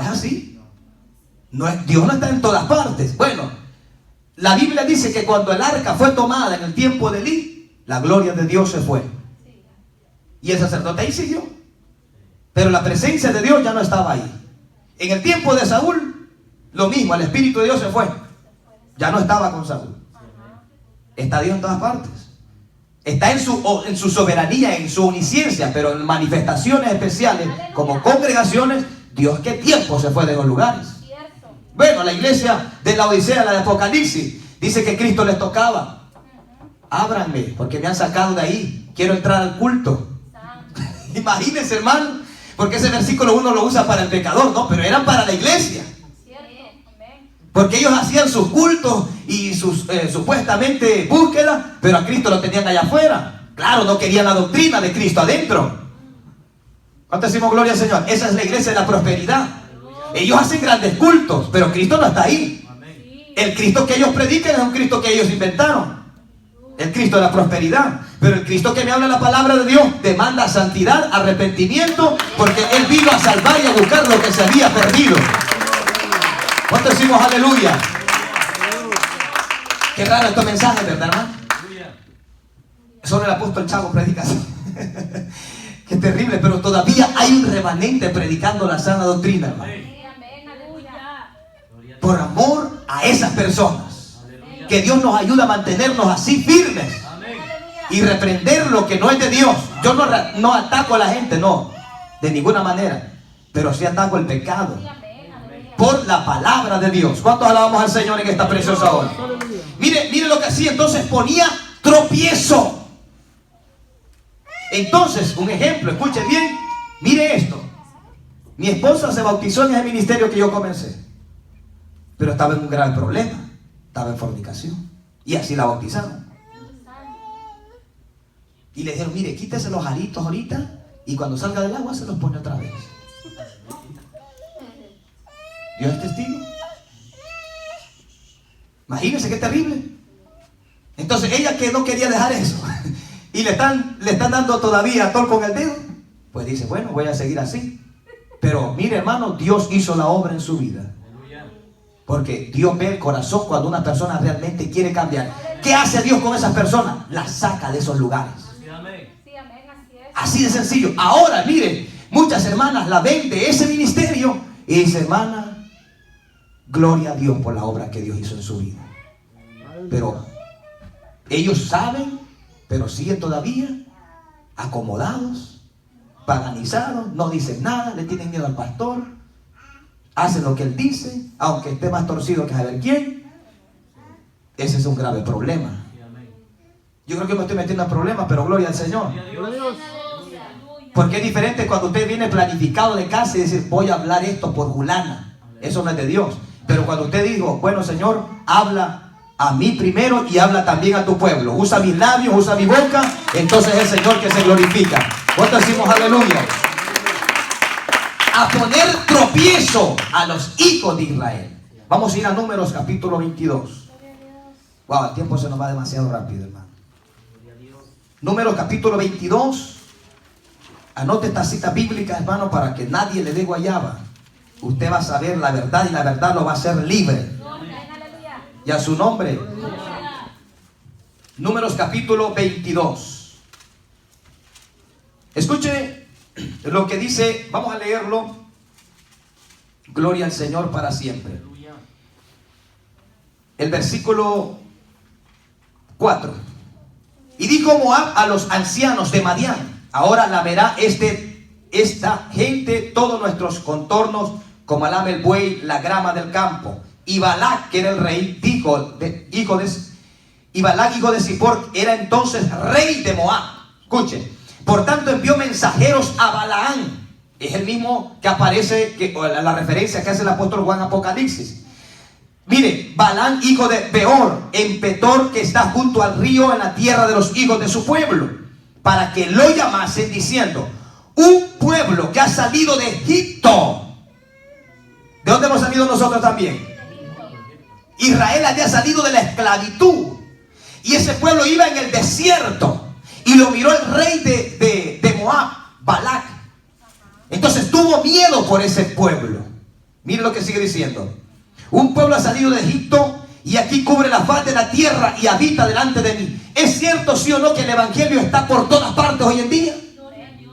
es así. Dios no está en todas partes. Bueno, la Biblia dice que cuando el arca fue tomada en el tiempo de Elí, la gloria de Dios se fue. Y el sacerdote ahí siguió. Pero la presencia de Dios ya no estaba ahí. En el tiempo de Saúl, lo mismo, el Espíritu de Dios se fue. Ya no estaba con Saúl. Está Dios en todas partes. Está en su soberanía, en su omnisciencia, pero en manifestaciones especiales, como congregaciones, Dios qué tiempo se fue de los lugares. Bueno, la iglesia de la Odisea, la de Apocalipsis, dice que Cristo les tocaba. Ábranme, porque me han sacado de ahí. Quiero entrar al culto. Imagínense, hermano, porque ese versículo uno lo usa para el pecador, ¿no? Pero eran para la iglesia. Porque ellos hacían sus cultos y sus supuestamente búsquedas, pero a Cristo lo tenían allá afuera. Claro, no querían la doctrina de Cristo adentro. ¿Cuánto decimos gloria al Señor? Esa es la iglesia de la prosperidad. Ellos hacen grandes cultos, pero Cristo no está ahí. El Cristo que ellos predican es un Cristo que ellos inventaron. El Cristo de la prosperidad. Pero el Cristo que me habla la palabra de Dios demanda santidad, arrepentimiento, porque Él vino a salvar y a buscar lo que se había perdido. ¿Cuánto decimos aleluya? Qué raro estos mensajes, ¿verdad, hermano? Solo el apóstol Chavo predica así. Qué terrible, pero todavía hay un remanente predicando la sana doctrina, hermano. Por amor a esas personas. Que Dios nos ayude a mantenernos así firmes. y reprender lo que no es de Dios. Yo no ataco a la gente, no, de ninguna manera, pero sí ataco el pecado por la palabra de Dios. ¿Cuántos alabamos al Señor en esta preciosa hora? Mire lo que hacía. Entonces ponía tropiezo. Entonces, un ejemplo, escuche bien, mire esto. Mi esposa se bautizó en ese ministerio que yo comencé, pero estaba en un gran problema, estaba en fornicación, y así la bautizaron. Y le dijeron, mire, quítese los aritos ahorita, y cuando salga del agua se los pone otra vez. Dios es testigo. Imagínense qué terrible. Entonces ella, que no quería dejar eso y le están dando todavía atol con el dedo, pues dice, bueno, voy a seguir así. Pero mire, hermano, Dios hizo la obra en su vida, porque Dios ve el corazón cuando una persona realmente quiere cambiar. ¿Qué hace Dios con esas personas? Las saca de esos lugares. Así de sencillo. Ahora, mire, muchas hermanas la ven de ese ministerio y dice, hermana, gloria a Dios por la obra que Dios hizo en su vida. Pero ellos saben, pero siguen todavía acomodados, paganizados, no dicen nada, le tienen miedo al pastor, hacen lo que él dice, aunque esté más torcido que saber quién. Ese es un grave problema. Yo creo que me estoy metiendo en problemas, pero gloria al Señor. Porque es diferente cuando usted viene planificado de casa y dice, voy a hablar esto por fulana. Eso no es de Dios. Pero cuando usted dijo, bueno, Señor, habla a mí primero y habla también a tu pueblo. Usa mis labios, usa mi boca, entonces es el Señor que se glorifica. ¿Cuántos decimos aleluya? A poner tropiezo a los hijos de Israel. Vamos a ir a Números capítulo 22. Wow, el tiempo se nos va demasiado rápido, hermano. Números capítulo 22. Anote esta cita bíblica, hermano, para que nadie le dé guayaba. Usted va a saber la verdad y la verdad lo va a hacer libre. Y a su nombre. Números capítulo 22. Escuche lo que dice, vamos a leerlo. Gloria al Señor para siempre. El versículo 4. Y dijo Moab a los ancianos de Madián, ahora lamerá esta gente todos nuestros contornos como lame el buey la grama del campo. Y Balac, que era el rey, Balac, hijo de Zippor, era entonces rey de Moab. Escuchen, por tanto envió mensajeros a Balaán. Es el mismo que aparece, la referencia que hace el apóstol Juan Apocalipsis. Mire, Balaán, hijo de Beor, en Petor, que está junto al río, en la tierra de los hijos de su pueblo, para que lo llamasen diciendo, un pueblo que ha salido de Egipto. ¿De dónde hemos salido nosotros también? Israel había salido de la esclavitud y ese pueblo iba en el desierto y lo miró el rey de Moab, Balac. Entonces tuvo miedo por ese pueblo. Mire lo que sigue diciendo. Un pueblo ha salido de Egipto y aquí cubre la faz de la tierra y habita delante de mí. ¿Es cierto, sí o no, que el evangelio está por todas partes hoy en día?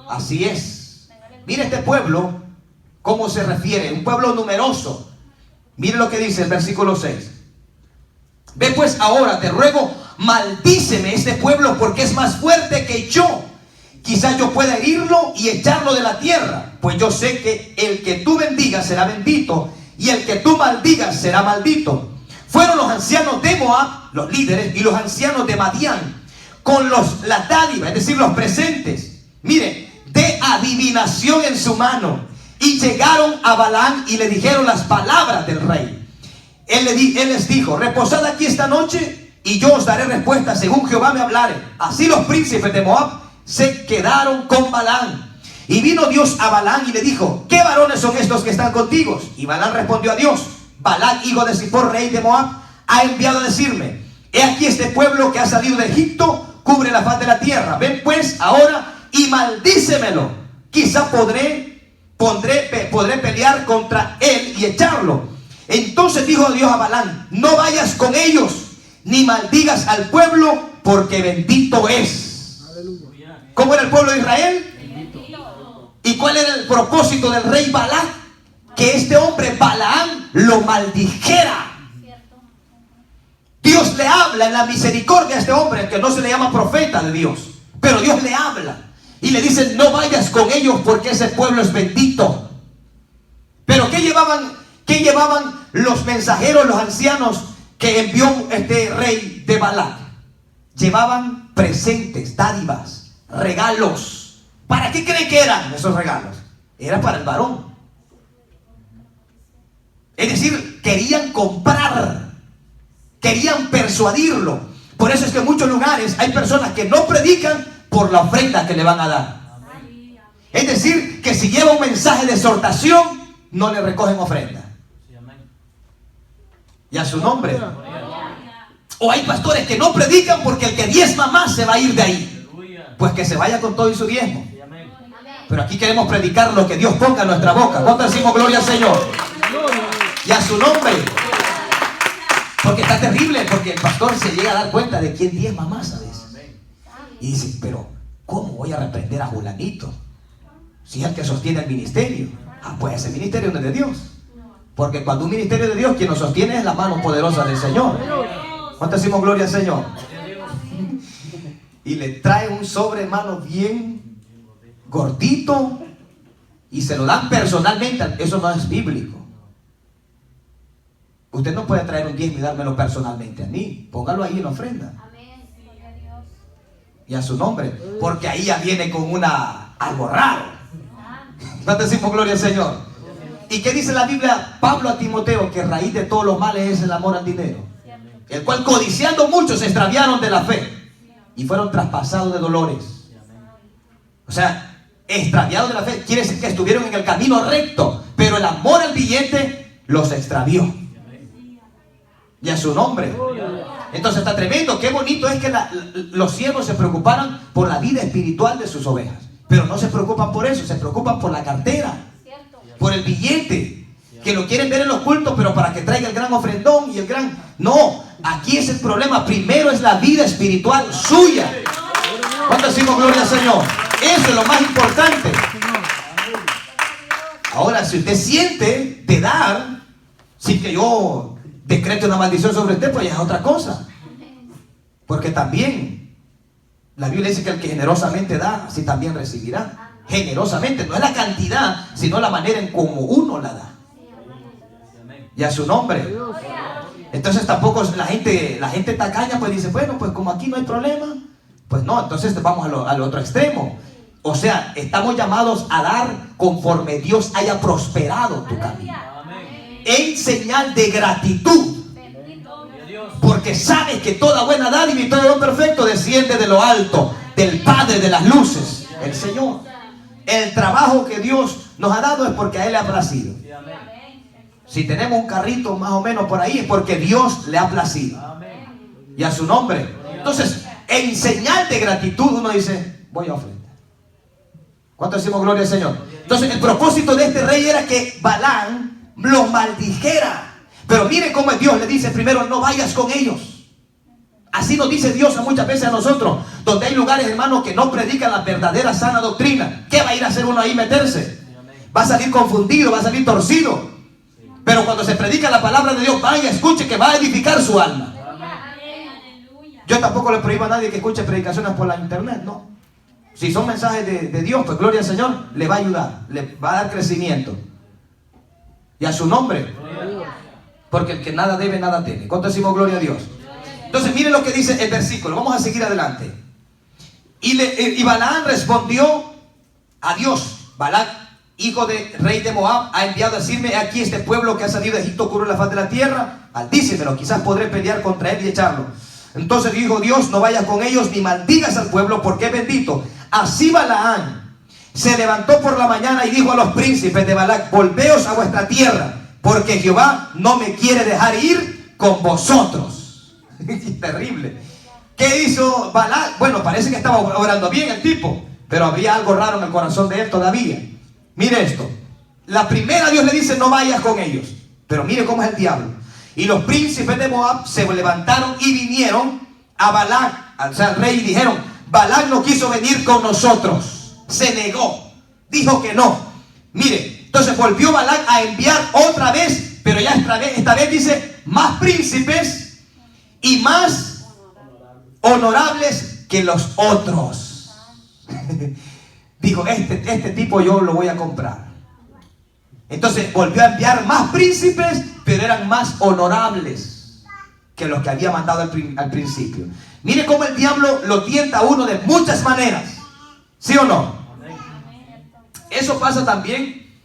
Así es. Mire este pueblo, cómo se refiere, un pueblo numeroso. Mire lo que dice el versículo 6. Ve pues ahora, te ruego, maldíceme este pueblo porque es más fuerte que yo. Quizás yo pueda herirlo y echarlo de la tierra, pues yo sé que el que tú bendigas será bendito y el que tú maldigas será maldito. Fueron los ancianos de Moab, los líderes, y los ancianos de Madián, con la dádiva, es decir, los presentes, mire, de adivinación en su mano. Y llegaron a Balaam y le dijeron las palabras del rey. Él les dijo, reposad aquí esta noche y yo os daré respuesta según Jehová me hablare. Así los príncipes de Moab se quedaron con Balaam. Y vino Dios a Balaam y le dijo, ¿qué varones son estos que están contigo? Y Balaam respondió a Dios, Balac, hijo de Zippor, rey de Moab, ha enviado a decirme, he aquí este pueblo que ha salido de Egipto, cubre la faz de la tierra. Ven pues ahora y maldícemelo. Quizá podré pelear contra él y echarlo. Entonces dijo Dios a Balaam, no vayas con ellos, ni maldigas al pueblo, porque bendito es. Aleluya. ¿Cómo era el pueblo de Israel? Bendito. ¿Y cuál era el propósito del rey Balac? Que este hombre Balaam lo maldijera. Dios Dios le habla en la misericordia a este hombre, que no se le llama profeta de Dios, pero Dios le habla y le dice: no vayas con ellos porque ese pueblo es bendito. Pero ¿qué llevaban los mensajeros, los ancianos que envió este rey de Balac? Llevaban presentes, dádivas, regalos. ¿Para qué cree que eran esos regalos? Era para el varón. Es decir, querían comprar, querían persuadirlo. Por eso es que en muchos lugares hay personas que no predican por la ofrenda que le van a dar. Es decir, que si lleva un mensaje de exhortación, no le recogen ofrenda. Y a su nombre. O hay pastores que no predican porque el que diezma más se va a ir de ahí. Pues que se vaya con todo y su diezmo. Pero aquí queremos predicar lo que Dios ponga en nuestra boca. ¿Cuánto decimos gloria al Señor? Y a su nombre. Porque está terrible, porque el pastor se llega a dar cuenta de quién diezma más a veces. Y dice: pero ¿cómo voy a reprender a Julanito si es el que sostiene el ministerio? Ah, pues ese ministerio no es de Dios. Porque cuando un ministerio es de Dios, quien lo sostiene es la mano poderosa del Señor. ¿Cuánto decimos gloria al Señor? Y le trae un sobre, hermano, bien gordito, y se lo dan personalmente. Eso no es bíblico. Usted no puede traer un diezmo y dármelo personalmente a mí. Póngalo ahí en la ofrenda. Y a su nombre. Porque ahí ya viene con algo raro. ¿Cuánto decimos gloria al Señor? ¿Y qué dice la Biblia? Pablo a Timoteo, que raíz de todos los males es el amor al dinero, el cual codiciando muchos se extraviaron de la fe y fueron traspasados de dolores. O sea, extraviados de la fe quiere decir que estuvieron en el camino recto, pero el amor al billete los extravió. Y a su nombre. Entonces está tremendo. Qué bonito es que los siervos se preocuparan por la vida espiritual de sus ovejas. Pero no se preocupan por eso, se preocupan por la cartera, por el billete, que lo quieren ver en los cultos, pero para que traiga el gran ofrendón y el gran... No, aquí es el problema. Primero es la vida espiritual suya. ¿Cuánto decimos gloria al Señor? Eso es lo más importante. Ahora, si usted siente de dar, sin que yo decrete una maldición sobre usted, pues ya es otra cosa. Porque también la Biblia dice que el que generosamente da, así también recibirá. Generosamente, no es la cantidad, sino la manera en cómo uno la da. Y a su nombre. Entonces tampoco la gente tacaña pues dice: bueno, pues como aquí no hay problema, pues no, entonces vamos al otro extremo. O sea, estamos llamados a dar conforme Dios haya prosperado tu camino, en señal de gratitud. Porque sabes que toda buena dádiva y todo don perfecto desciende de lo alto, del Padre de las luces, el Señor. El trabajo que Dios nos ha dado es porque a Él le ha placido. Si tenemos un carrito más o menos por ahí, es porque Dios le ha placido. Y a su nombre. Entonces, en señal de gratitud uno dice: voy a ofrendar. ¿Cuánto decimos gloria al Señor? Entonces, el propósito de este rey era que Balaam los maldijera. Pero mire cómo Dios le dice primero: no vayas con ellos. Así nos dice Dios muchas veces a nosotros, donde hay lugares, hermanos, que no predican la verdadera sana doctrina. ¿Qué va a ir a hacer uno ahí meterse? Va a salir confundido, va a salir torcido. Pero cuando se predica la palabra de Dios, vaya, escuche, que va a edificar su alma. Yo tampoco le prohíbo a nadie que escuche predicaciones por la internet, no. Si son mensajes de Dios, pues gloria al Señor, le va a ayudar, le va a dar crecimiento. Y a su nombre. Porque el que nada debe, nada teme. ¿Cuánto decimos gloria a Dios? Entonces miren lo que dice el versículo. Vamos a seguir adelante. Y Balaam respondió a Dios: Balac, hijo de rey de Moab, ha enviado a decirme: aquí este pueblo que ha salido de Egipto cubre la faz de la tierra. Dícemelo, quizás podré pelear contra él y echarlo. Entonces dijo Dios: no vayas con ellos ni maldigas al pueblo, porque es bendito. Así Balaam se levantó por la mañana y dijo a los príncipes de Balac: volveos a vuestra tierra, porque Jehová no me quiere dejar ir con vosotros. Terrible. ¿Qué hizo Balac? Bueno, parece que estaba orando bien el tipo, pero había algo raro en el corazón de él todavía. Mire esto. La primera, Dios le dice: no vayas con ellos. Pero mire cómo es el diablo. Y los príncipes de Moab se levantaron y vinieron a Balac, o sea, al rey, y dijeron: Balac no quiso venir con nosotros. Se negó. Dijo que no. Mire, entonces volvió Balac a enviar otra vez, pero ya esta vez dice: más príncipes. Y más honorables que los otros. Dijo, este tipo yo lo voy a comprar. Entonces volvió a enviar más príncipes, pero eran más honorables que los que había mandado al principio. Mire cómo el diablo lo tienta a uno de muchas maneras. ¿Sí o no? Eso pasa también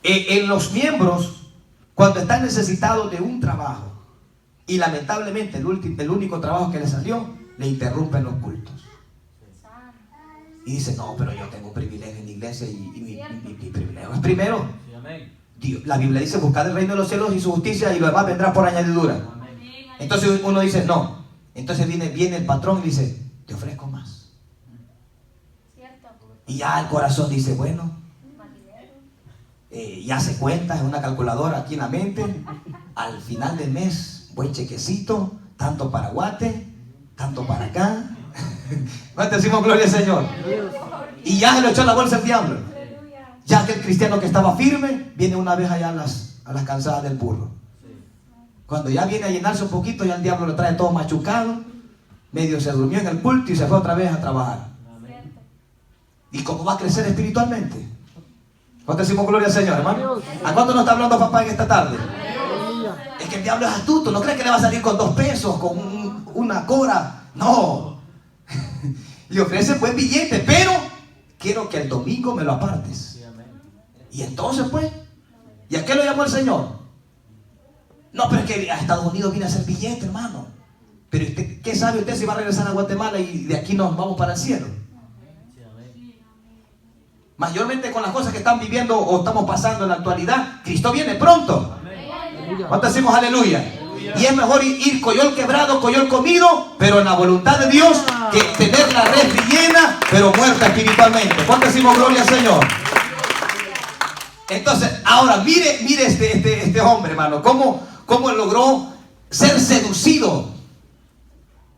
en los miembros cuando están necesitados de un trabajo. Y lamentablemente el único trabajo que le salió, le interrumpen los cultos. Y dice, no, pero yo tengo privilegio en la iglesia y mi privilegio es primero. Dios, la Biblia dice, buscad el reino de los cielos y su justicia y lo demás vendrá por añadidura. Entonces uno dice, no. Entonces viene el patrón y dice, te ofrezco más. Y ya el corazón dice, bueno, ya se cuenta, es una calculadora aquí en la mente. Al final del mes, buen chequecito, tanto para Guate, tanto para acá. ¿Cuánto decimos gloria al Señor? Y ya se lo echó en la bolsa el diablo. Ya que el cristiano que estaba firme, viene una vez allá a las cansadas del burro. Cuando ya viene a llenarse un poquito, ya el diablo lo trae todo machucado, medio se durmió en el culto y se fue otra vez a trabajar. ¿Y cómo va a crecer espiritualmente? ¿Cuánto decimos gloria al Señor, hermano? ¿A cuánto nos está hablando papá en esta tarde? Es que el diablo es astuto, no cree que le va a salir con 2 pesos, con una cora. No. Le ofrece buen billete, pero quiero que el domingo me lo apartes. Y entonces pues, ¿y a qué lo llamó el Señor? No, pero es que a Estados Unidos viene a hacer billete, hermano. Pero usted, ¿qué sabe usted si va a regresar a Guatemala y de aquí nos vamos para el cielo? Mayormente con las cosas que están viviendo o estamos pasando en la actualidad, Cristo viene pronto. ¿Cuánto decimos aleluya? Y es mejor ir coyol quebrado, coyol comido, pero en la voluntad de Dios, que tener la red llena, pero muerta espiritualmente. ¿Cuánto decimos gloria al Señor? Entonces, ahora mire este hombre, hermano, cómo logró ser seducido,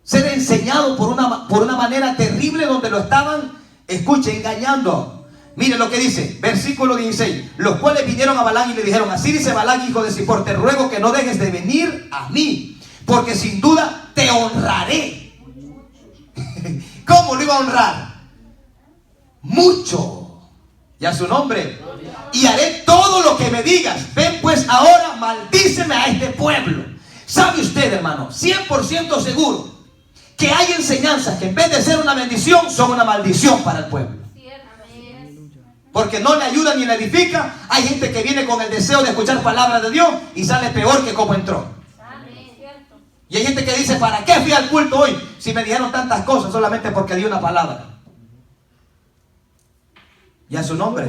ser enseñado por una manera terrible donde lo estaban, escuche, engañando. Mire lo que dice, versículo 16. Los cuales vinieron a Balaam y le dijeron, así dice Balaam, hijo de Zippor, te ruego que no dejes de venir a mí, porque sin duda te honraré. ¿Cómo lo iba a honrar? Mucho. Y a su nombre. Y haré todo lo que me digas. Ven pues ahora, maldíceme a este pueblo. ¿Sabe usted, hermano? 100% seguro que hay enseñanzas que en vez de ser una bendición, son una maldición para el pueblo. Porque no le ayuda ni le edifica. Hay gente que viene con el deseo de escuchar palabras de Dios y sale peor que como entró. Y hay gente que dice, ¿para qué fui al culto hoy? Si me dijeron tantas cosas solamente porque di una palabra. ¿Y a su nombre?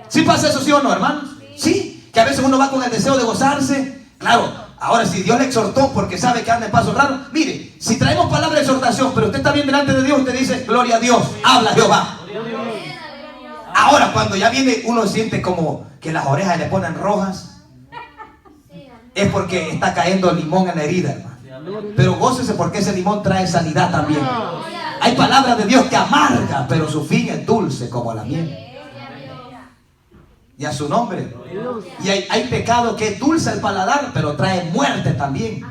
¿Sí pasa eso, sí o no, hermanos? Sí, que a veces uno va con el deseo de gozarse. Claro, ahora si Dios le exhortó porque sabe que anda en pasos raros. Mire, si traemos palabra de exhortación, pero usted está bien delante de Dios, usted dice, gloria a Dios, habla Jehová. Ahora cuando ya viene, uno siente como que las orejas le ponen rojas. Es porque está cayendo limón en la herida, hermano. Pero gócese porque ese limón trae sanidad también. Hay palabras de Dios que amarga, pero su fin es dulce como la miel. Y a su nombre. Y hay pecado que es dulce al paladar, pero trae muerte también.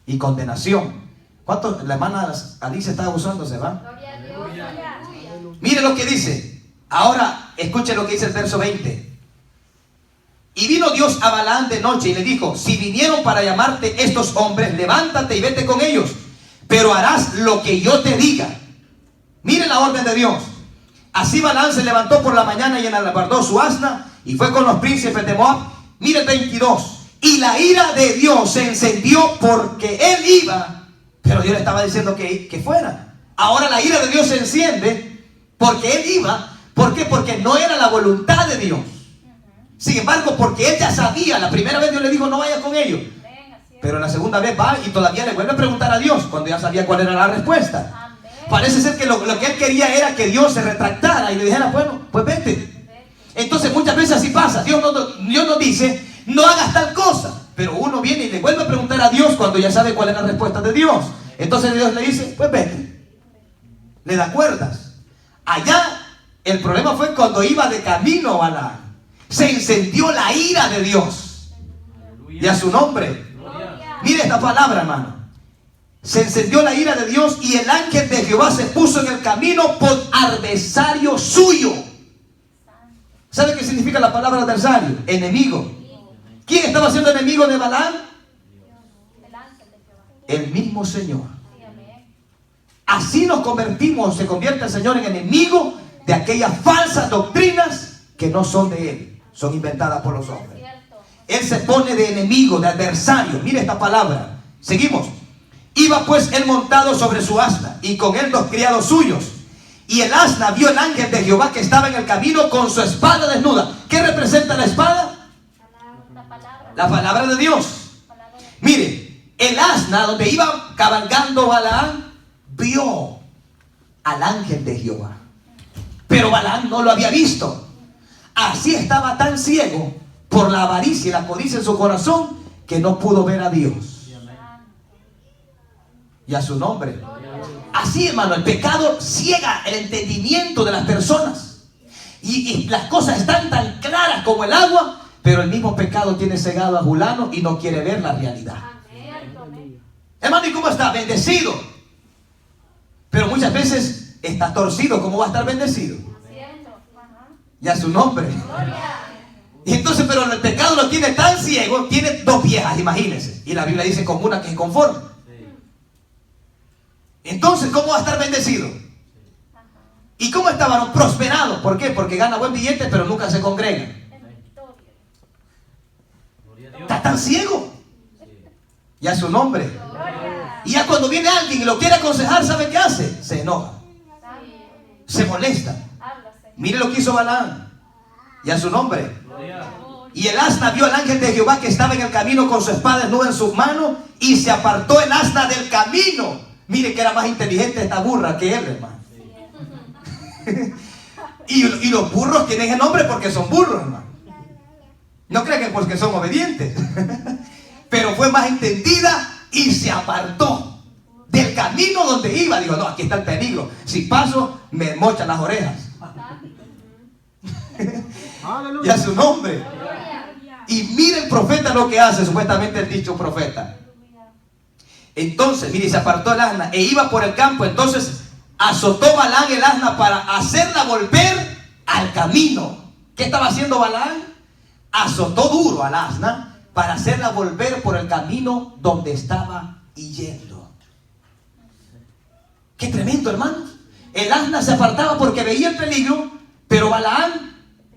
Y condenación. ¿Cuántos? La hermana Alicia está gozándose, ¿va? Mire lo que dice. Ahora, escuche lo que dice el verso 20. Y vino Dios a Balaam de noche y le dijo, si vinieron para llamarte estos hombres, levántate y vete con ellos, pero harás lo que yo te diga. Miren la orden de Dios. Así Balaam se levantó por la mañana y enalbardó su asna y fue con los príncipes de Moab. Mire el 22. Y la ira de Dios se encendió porque él iba, pero Dios le estaba diciendo que fuera. Ahora la ira de Dios se enciende porque él iba. ¿Por qué? Porque no era la voluntad de Dios. Sin embargo, porque él ya sabía, la primera vez Dios le dijo no vaya con ellos, pero la segunda vez va y todavía le vuelve a preguntar a Dios cuando ya sabía cuál era la respuesta. Parece ser que lo que él quería era que Dios se retractara y le dijera, bueno, pues vete. Entonces muchas veces así pasa. Dios nos dice, no hagas tal cosa, pero uno viene y le vuelve a preguntar a Dios cuando ya sabe cuál es la respuesta de Dios. Entonces Dios le dice, pues vete. Le da cuerdas. Allá el problema fue cuando iba de camino a Balaam. Se encendió la ira de Dios. Y a su nombre. Mire esta palabra, hermano. se encendió la ira de Dios y el ángel de Jehová se puso en el camino por adversario suyo. ¿Sabe qué significa la palabra adversario? Enemigo. ¿Quién estaba siendo enemigo de Balaam? El mismo Señor. Así nos convertimos, se convierte el Señor en enemigo de aquellas falsas doctrinas que no son de Él, son inventadas por los hombres. Él se pone de enemigo, de adversario. Mire esta palabra. Seguimos. Iba pues él montado sobre su asna y con él 2 criados suyos. Y el asna vio el ángel de Jehová que estaba en el camino con su espada desnuda. ¿Qué representa la espada? La palabra de Dios. Mire, el asna donde iba cabalgando Balaam vio al ángel de Jehová. Pero Balaam no lo había visto. Así estaba tan ciego por la avaricia y la codicia en su corazón que no pudo ver a Dios y a su nombre. Así, hermano, el pecado ciega el entendimiento de las personas y las cosas están tan claras como el agua, pero el mismo pecado tiene cegado a fulano y no quiere ver la realidad. Hermano, ¿y cómo está? Bendecido, pero muchas veces está torcido. ¿Cómo va a estar bendecido? Y a su nombre. Y entonces, pero el pecado lo tiene tan ciego, tiene 2 viejas, imagínense. Y la Biblia dice como una que es conforme. Entonces, ¿cómo va a estar bendecido? ¿Y cómo está, varón? Prosperado. ¿Por qué? Porque gana buen billete, pero nunca se congrega. Está tan ciego. Y a su nombre. Y ya cuando viene alguien y lo quiere aconsejar, ¿sabe qué hace? Se enoja. Se molesta. Mire lo que hizo Balaam. Y a su nombre. Y el asna vio al ángel de Jehová que estaba en el camino con su espada desnuda en sus manos, y se apartó el asna del camino. Mire que era más inteligente esta burra que él, hermano. y los burros tienen ese nombre porque son burros, hermano. No crean que porque son obedientes. Pero fue más entendida y se apartó del camino donde iba. Digo, no, aquí está el peligro. Si paso, me mochan las orejas. Y a su nombre. Y mire el profeta lo que hace, supuestamente el dicho profeta. Entonces, mire, se apartó el asna e iba por el campo. Entonces azotó Balaam el asna para hacerla volver al camino. ¿Qué estaba haciendo Balaam? Azotó duro al asna para hacerla volver por el camino donde estaba yendo. Qué tremendo, hermanos. El asna se apartaba porque veía el peligro, pero Balaam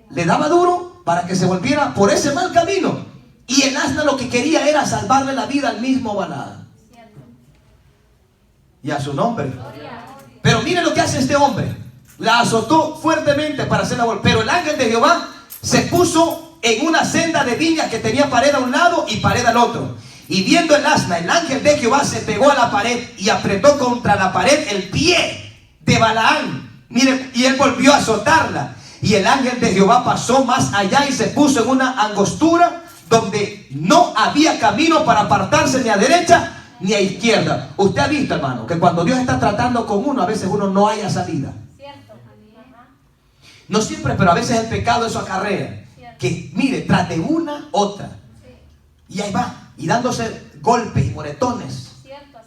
le daba duro para que se volviera por ese mal camino. Y el asna lo que quería era salvarle la vida al mismo Balaam. Y a su nombre. Pero mire lo que hace este hombre. La azotó fuertemente para hacerla volver. Pero el ángel de Jehová se puso en una senda de viñas que tenía pared a un lado y pared al otro. Y viendo el asna, el ángel de Jehová se pegó a la pared y apretó contra la pared el pie de Balaam. Mire, y él volvió a azotarla. Y el ángel de Jehová pasó más allá y se puso en una angostura donde no había camino para apartarse ni a derecha ni a izquierda. Usted ha visto, hermano, que cuando Dios está tratando con uno, a veces uno no haya salida. No siempre, pero a veces el pecado eso acarrea. Que mire, tras de una, otra. Y ahí va, y dándose golpes y moretones.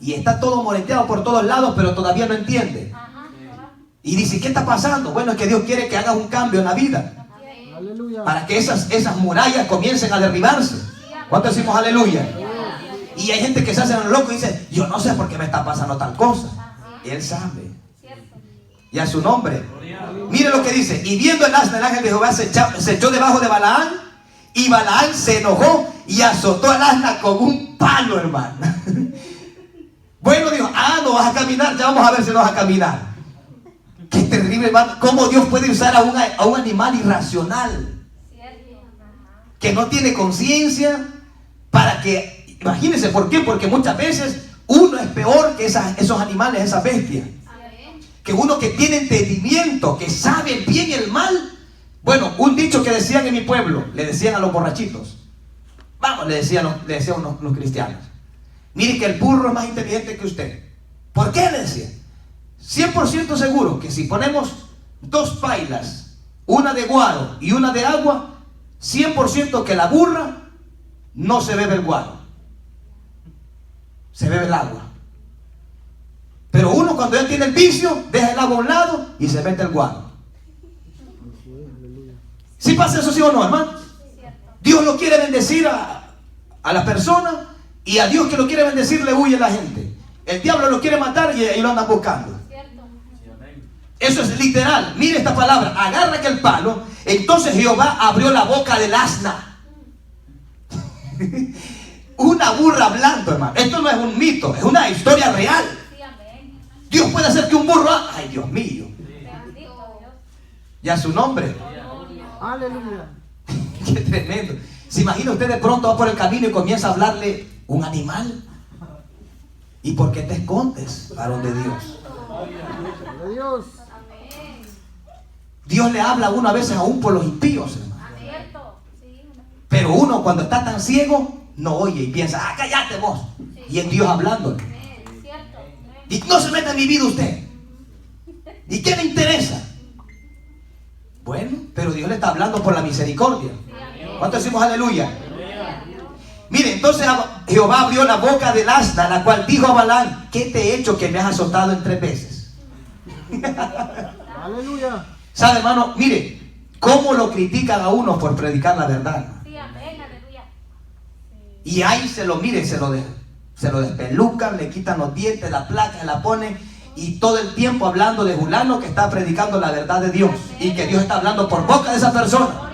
Y está todo moreteado por todos lados, pero todavía no entiende. Y dice, ¿qué está pasando? Bueno, es que Dios quiere que hagas un cambio en la vida. Aleluya. Para que esas murallas comiencen a derribarse. ¿Cuánto decimos aleluya? Y hay gente que se hace loco y dice, yo no sé por qué me está pasando tal cosa. Él sabe. Y a su nombre. Mire lo que dice. Y viendo el asna, el ángel de Jehová se echó debajo de Balaam. Y Balaam se enojó y azotó al asna con un palo, hermano. Bueno, dijo, no vas a caminar. Ya vamos a ver si no vas a caminar. Qué terrible, hermano. Cómo Dios puede usar a un animal irracional. Que no tiene conciencia. Para que, imagínense, ¿por qué? Porque muchas veces uno es peor que esos animales, esas bestias. Que uno que tiene entendimiento, que sabe el bien y el mal. Bueno, un dicho que decían en mi pueblo, le decían a los borrachitos. Vamos, le decían los cristianos. Mire que el burro es más inteligente que usted. ¿Por qué? Le decían. 100% seguro que si ponemos 2 pailas, una de guaro y una de agua, 100% que la burra no se bebe el guaro. Se bebe el agua. cuando ya tiene el vicio, deja el agua a un lado y se mete el guaro. ¿Sí pasa eso, sí o no, hermano? Dios lo quiere bendecir a la persona, y a Dios que lo quiere bendecir le huye la gente. El diablo lo quiere matar y lo andan buscando. Eso es literal. Mire esta palabra: agarra aquel palo. Entonces Jehová abrió la boca del asna. Una burra hablando, hermano. Esto no es un mito, es una historia real. Dios puede hacer que un burro... Ay, Dios mío. Ya su nombre. Aleluya. Qué tremendo. ¿Se imagina usted de pronto va por el camino y comienza a hablarle un animal? ¿Y por qué te escondes, varón de Dios? De Dios. Dios le habla a uno a veces aún por los impíos, hermano. Pero uno cuando está tan ciego no oye y piensa: cállate vos. Y es Dios hablándole. Y no se meta en mi vida usted. ¿Y qué le interesa? Bueno, pero Dios le está hablando por la misericordia. ¿Cuánto decimos aleluya? Mire, entonces Jehová abrió la boca del asna, la cual dijo a Balaam: ¿qué te he hecho que me has azotado en 3 veces? Aleluya. ¿Sabe, hermano? Mire, cómo lo critican a uno por predicar la verdad. Y ahí se lo despelucan, le quitan los dientes, la placa, la ponen, y todo el tiempo hablando de fulano que está predicando la verdad de Dios, y que Dios está hablando por boca de esa persona.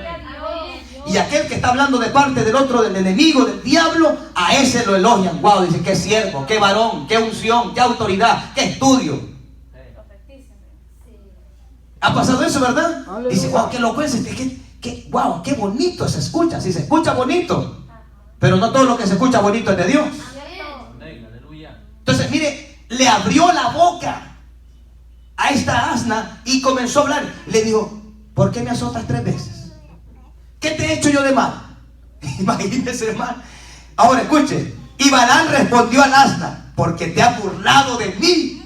Y aquel que está hablando de parte del otro, del enemigo, del diablo, a ese lo elogian. Wow, dicen: qué siervo, qué varón, qué unción, qué autoridad, qué estudio. ¿Ha pasado eso, verdad? Aleluya. Dice: wow, qué elocuencia, wow, qué bonito se escucha. Sí, se escucha bonito, pero no todo lo que se escucha bonito es de Dios. Entonces, mire, le abrió la boca a esta asna y comenzó a hablar. Le dijo: ¿por qué me azotas 3 veces? ¿Qué te he hecho yo de mal? Imagínese, hermano. Ahora escuche. Y Balaam respondió al asna: porque te has burlado de mí.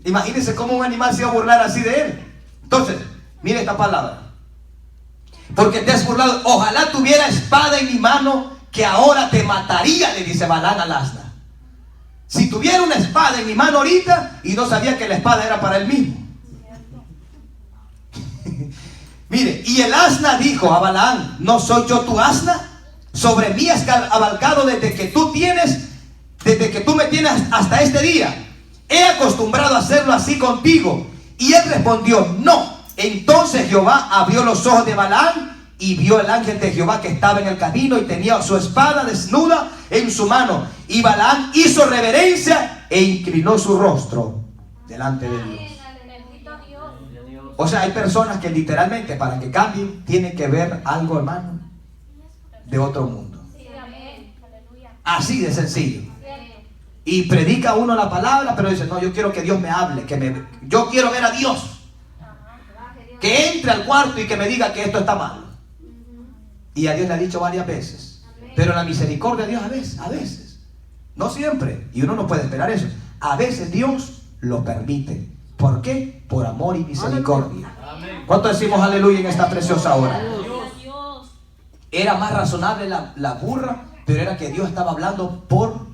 Imagínese cómo un animal se iba a burlar así de él. Entonces, mire esta palabra: porque te has burlado. Ojalá tuviera espada en mi mano, que ahora te mataría, le dice Balaam al asna. Si tuviera una espada en mi mano ahorita, y no sabía que la espada era para él mismo. Mire, y el asna dijo a Balaam: ¿no soy yo tu asna? Sobre mí has cabalgado desde que tú me tienes hasta este día. He acostumbrado a hacerlo así contigo. Y él respondió: no. Entonces Jehová abrió los ojos de Balaam, y vio el ángel de Jehová que estaba en el camino, y tenía su espada desnuda en su mano. Y Balaam hizo reverencia e inclinó su rostro delante de Dios. O sea, hay personas que literalmente, para que cambien, tienen que ver algo, hermano, de otro mundo. Así de sencillo. Y predica uno la palabra, pero dice: no, yo quiero que Dios me hable, yo quiero ver a Dios, que entre al cuarto y que me diga que esto está mal. Y a Dios le ha dicho varias veces, pero la misericordia de Dios a veces, no siempre, y uno no puede esperar eso. A veces Dios lo permite. ¿Por qué? Por amor y misericordia. ¿Cuánto decimos aleluya en esta preciosa hora? Era más razonable la burra, pero era que Dios estaba hablando por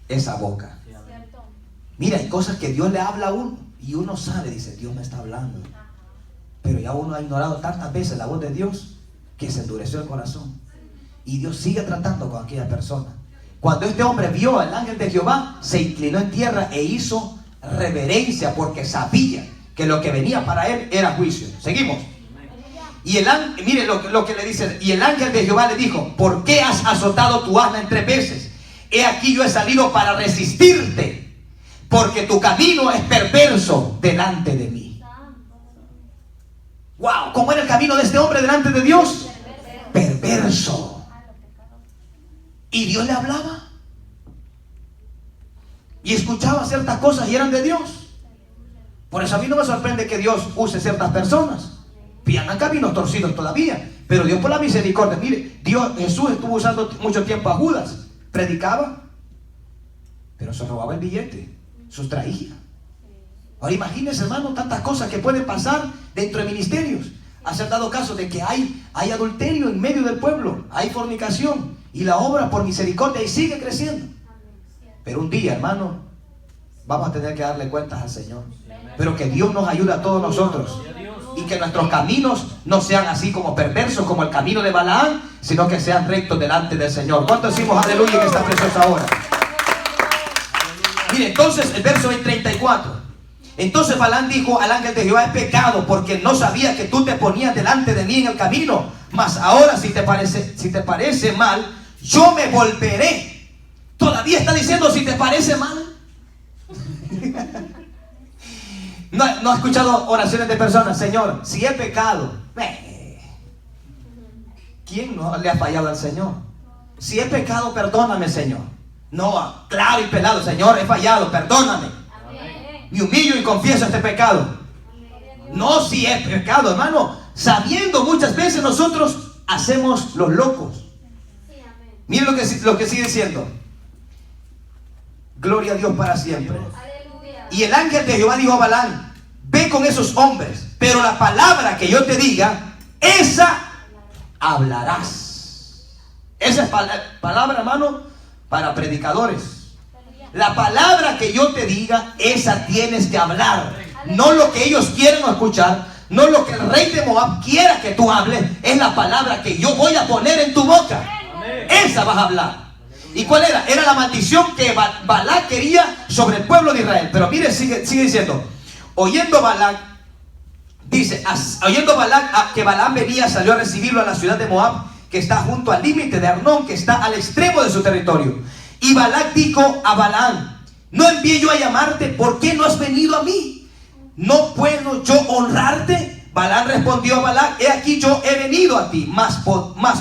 esa boca. Mira, hay cosas que Dios le habla a uno y uno sabe, dice: Dios me está hablando. Pero ya uno ha ignorado tantas veces la voz de Dios que se endureció el corazón. Y Dios sigue tratando con aquella persona. Cuando este hombre vio al ángel de Jehová, se inclinó en tierra e hizo reverencia, porque sabía que lo que venía para él era juicio. Seguimos. Y el ángel, mire lo que le dice: y el ángel de Jehová le dijo: ¿por qué has azotado tu asna en 3 veces? He aquí yo he salido para resistirte, porque tu camino es perverso delante de mí. Wow, ¿cómo era el camino de este hombre delante de Dios? Perverso. Y Dios le hablaba y escuchaba ciertas cosas y eran de Dios. Por eso a mí no me sorprende que Dios use ciertas personas. Pian caminos torcidos todavía, pero Dios, por la misericordia, mire, Jesús estuvo usando mucho tiempo a Judas. Predicaba, pero se robaba el billete, sustraía. Ahora imagínense, hermano, tantas cosas que pueden pasar dentro de ministerios. ¿Has dado caso de que hay adulterio en medio del pueblo? Hay fornicación, y la obra por misericordia y sigue creciendo. Pero un día, hermano, vamos a tener que darle cuentas al Señor. Pero que Dios nos ayude a todos nosotros. Y que nuestros caminos no sean así como perversos como el camino de Balaam, sino que sean rectos delante del Señor. ¿Cuántos decimos aleluya en esta preciosa hora? Mire, entonces el verso 34. Entonces Balaam dijo al ángel de Jehová: he pecado porque no sabía que tú te ponías delante de mí en el camino. Mas ahora si te parece mal, yo me volveré. Todavía está diciendo si te parece mal. No ha escuchado oraciones de personas: Señor, si he pecado. ¿Quién no le ha fallado al Señor? Si he pecado, perdóname, Señor. No, claro y pelado: Señor, he fallado, perdóname. Me humillo y confieso este pecado. No, si he pecado, hermano. Sabiendo, muchas veces nosotros hacemos los locos. Miren lo que sigue diciendo. Gloria a Dios para siempre. Y el ángel de Jehová dijo a Balaam: ve con esos hombres, pero la palabra que yo te diga, esa hablarás. Esa es palabra, hermano, para predicadores. La palabra que yo te diga, esa tienes que hablar. No lo que ellos quieren escuchar, no lo que el rey de Moab quiera que tú hables. Es la palabra que yo voy a poner en tu boca. Esa vas a hablar. ¿Y cuál era? Era la maldición que Balac quería sobre el pueblo de Israel. Pero mire, sigue diciendo. Oyendo Balac que Balaam venía, salió a recibirlo a la ciudad de Moab, que está junto al límite de Arnón, que está al extremo de su territorio. Y Balac dijo a Balaam: ¿no envié yo a llamarte? ¿Por qué no has venido a mí? ¿No puedo yo honrarte? Balaam respondió a Balac: he aquí yo he venido a ti, mas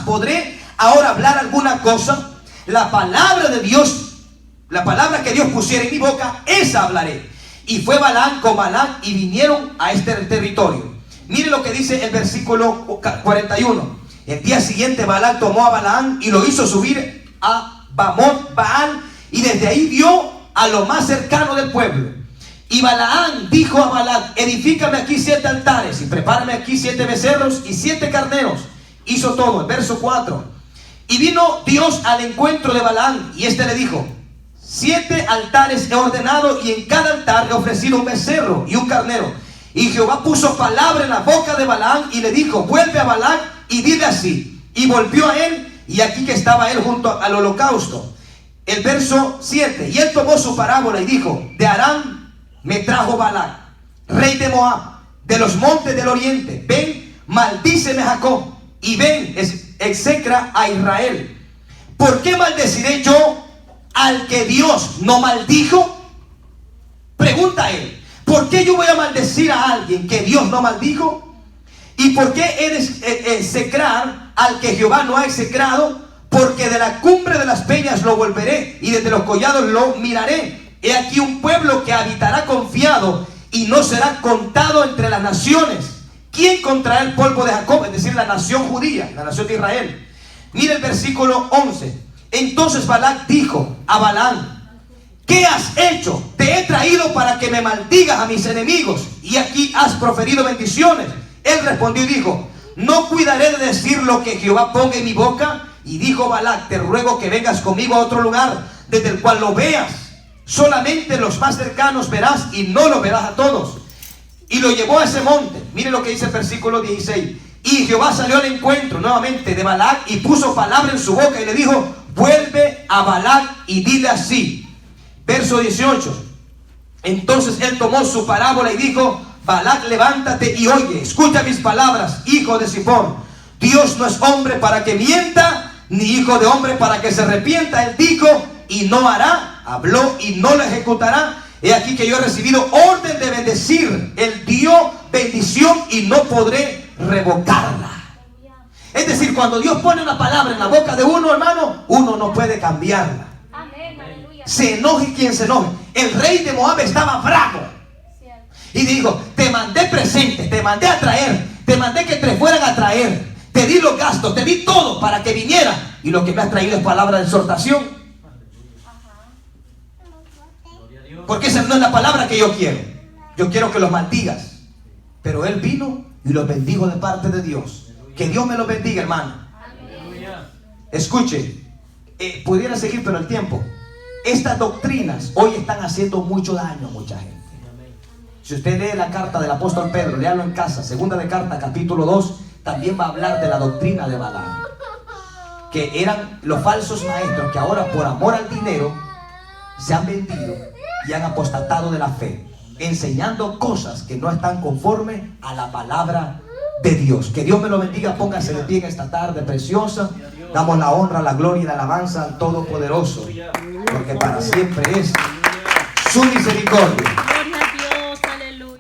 podré ahora hablar alguna cosa. La palabra de Dios, la palabra que Dios pusiera en mi boca, esa hablaré. Y fue Balaam con Balac y vinieron a este territorio. Mire lo que dice el versículo 41. El día siguiente Balac tomó a Balaam y lo hizo subir a Bamot Baal, y desde ahí vio a lo más cercano del pueblo. Y Balaam dijo a Balac: edifícame aquí 7 altares y prepárame aquí 7 becerros y 7 carneros. Hizo todo. El verso 4. Y vino Dios al encuentro de Balaam, y este le dijo: 7 altares he ordenado, y en cada altar he ofrecido un becerro y un carnero. Y Jehová puso palabra en la boca de Balaam y le dijo: vuelve a Balac y dile así. Y volvió a él, y aquí que estaba él junto al holocausto. El verso 7. Y él tomó su parábola y dijo: de Aram me trajo Balac, rey de Moab, de los montes del oriente. Ven, maldíceme Jacob, y ven, execra a Israel. ¿Por qué maldeciré yo al que Dios no maldijo? Pregunta él: ¿por qué yo voy a maldecir a alguien que Dios no maldijo? ¿Y por qué he de execrar al que Jehová no ha execrado? Porque de la cumbre de las peñas lo volveré, y desde los collados lo miraré. He aquí un pueblo que habitará confiado, y no será contado entre las naciones. ¿Quién contará el polvo de Jacob? Es decir, la nación judía, la nación de Israel. Mira el versículo 11. Entonces Balac dijo a Balaam: ¿qué has hecho? Te he traído para que me maldigas a mis enemigos, y aquí has proferido bendiciones. Él respondió y dijo: no cuidaré de decir lo que Jehová ponga en mi boca. Y dijo Balac: te ruego que vengas conmigo a otro lugar, desde el cual lo veas. Solamente los más cercanos verás, y no lo verás a todos. Y lo llevó a ese monte. Mire lo que dice el versículo 16. Y Jehová salió al encuentro nuevamente de Balac y puso palabra en su boca y le dijo: vuelve a Balac y dile así. Verso 18. Entonces él tomó su parábola y dijo: Balac, levántate y oye, escucha mis palabras, hijo de Zippor. Dios no es hombre para que mienta, ni hijo de hombre para que se arrepienta. Él dijo y no hará, habló y no lo ejecutará. He aquí que yo he recibido orden de bendecir. Él dio bendición y no podré revocarla. Es decir, cuando Dios pone una palabra en la boca de uno, hermano, uno no puede cambiarla. Se enoje quien se enoje. El rey de Moab estaba bravo y dijo: te mandé presentes, te mandé a traer, te mandé que te fueran a traer, te di los gastos, te di todo para que viniera, y lo que me has traído es palabra de exhortación. Porque esa no es la palabra que yo quiero. Yo quiero que los maldigas. Pero él vino y los bendijo de parte de Dios. Que Dios me los bendiga, hermano. Escuche, pudiera seguir, pero el tiempo. estas doctrinas hoy están haciendo mucho daño a mucha gente. Si usted lee la carta del apóstol Pedro, léalo en casa, segunda de carta, capítulo 2, también va a hablar de la doctrina de Balaam, que eran los falsos maestros que ahora por amor al dinero se han vendido y han apostatado de la fe, enseñando cosas que no están conformes a la palabra de Dios. Que Dios me lo bendiga. Póngase de pie en esta tarde preciosa. Damos la honra, la gloria y la alabanza al Todopoderoso, porque para siempre es su misericordia.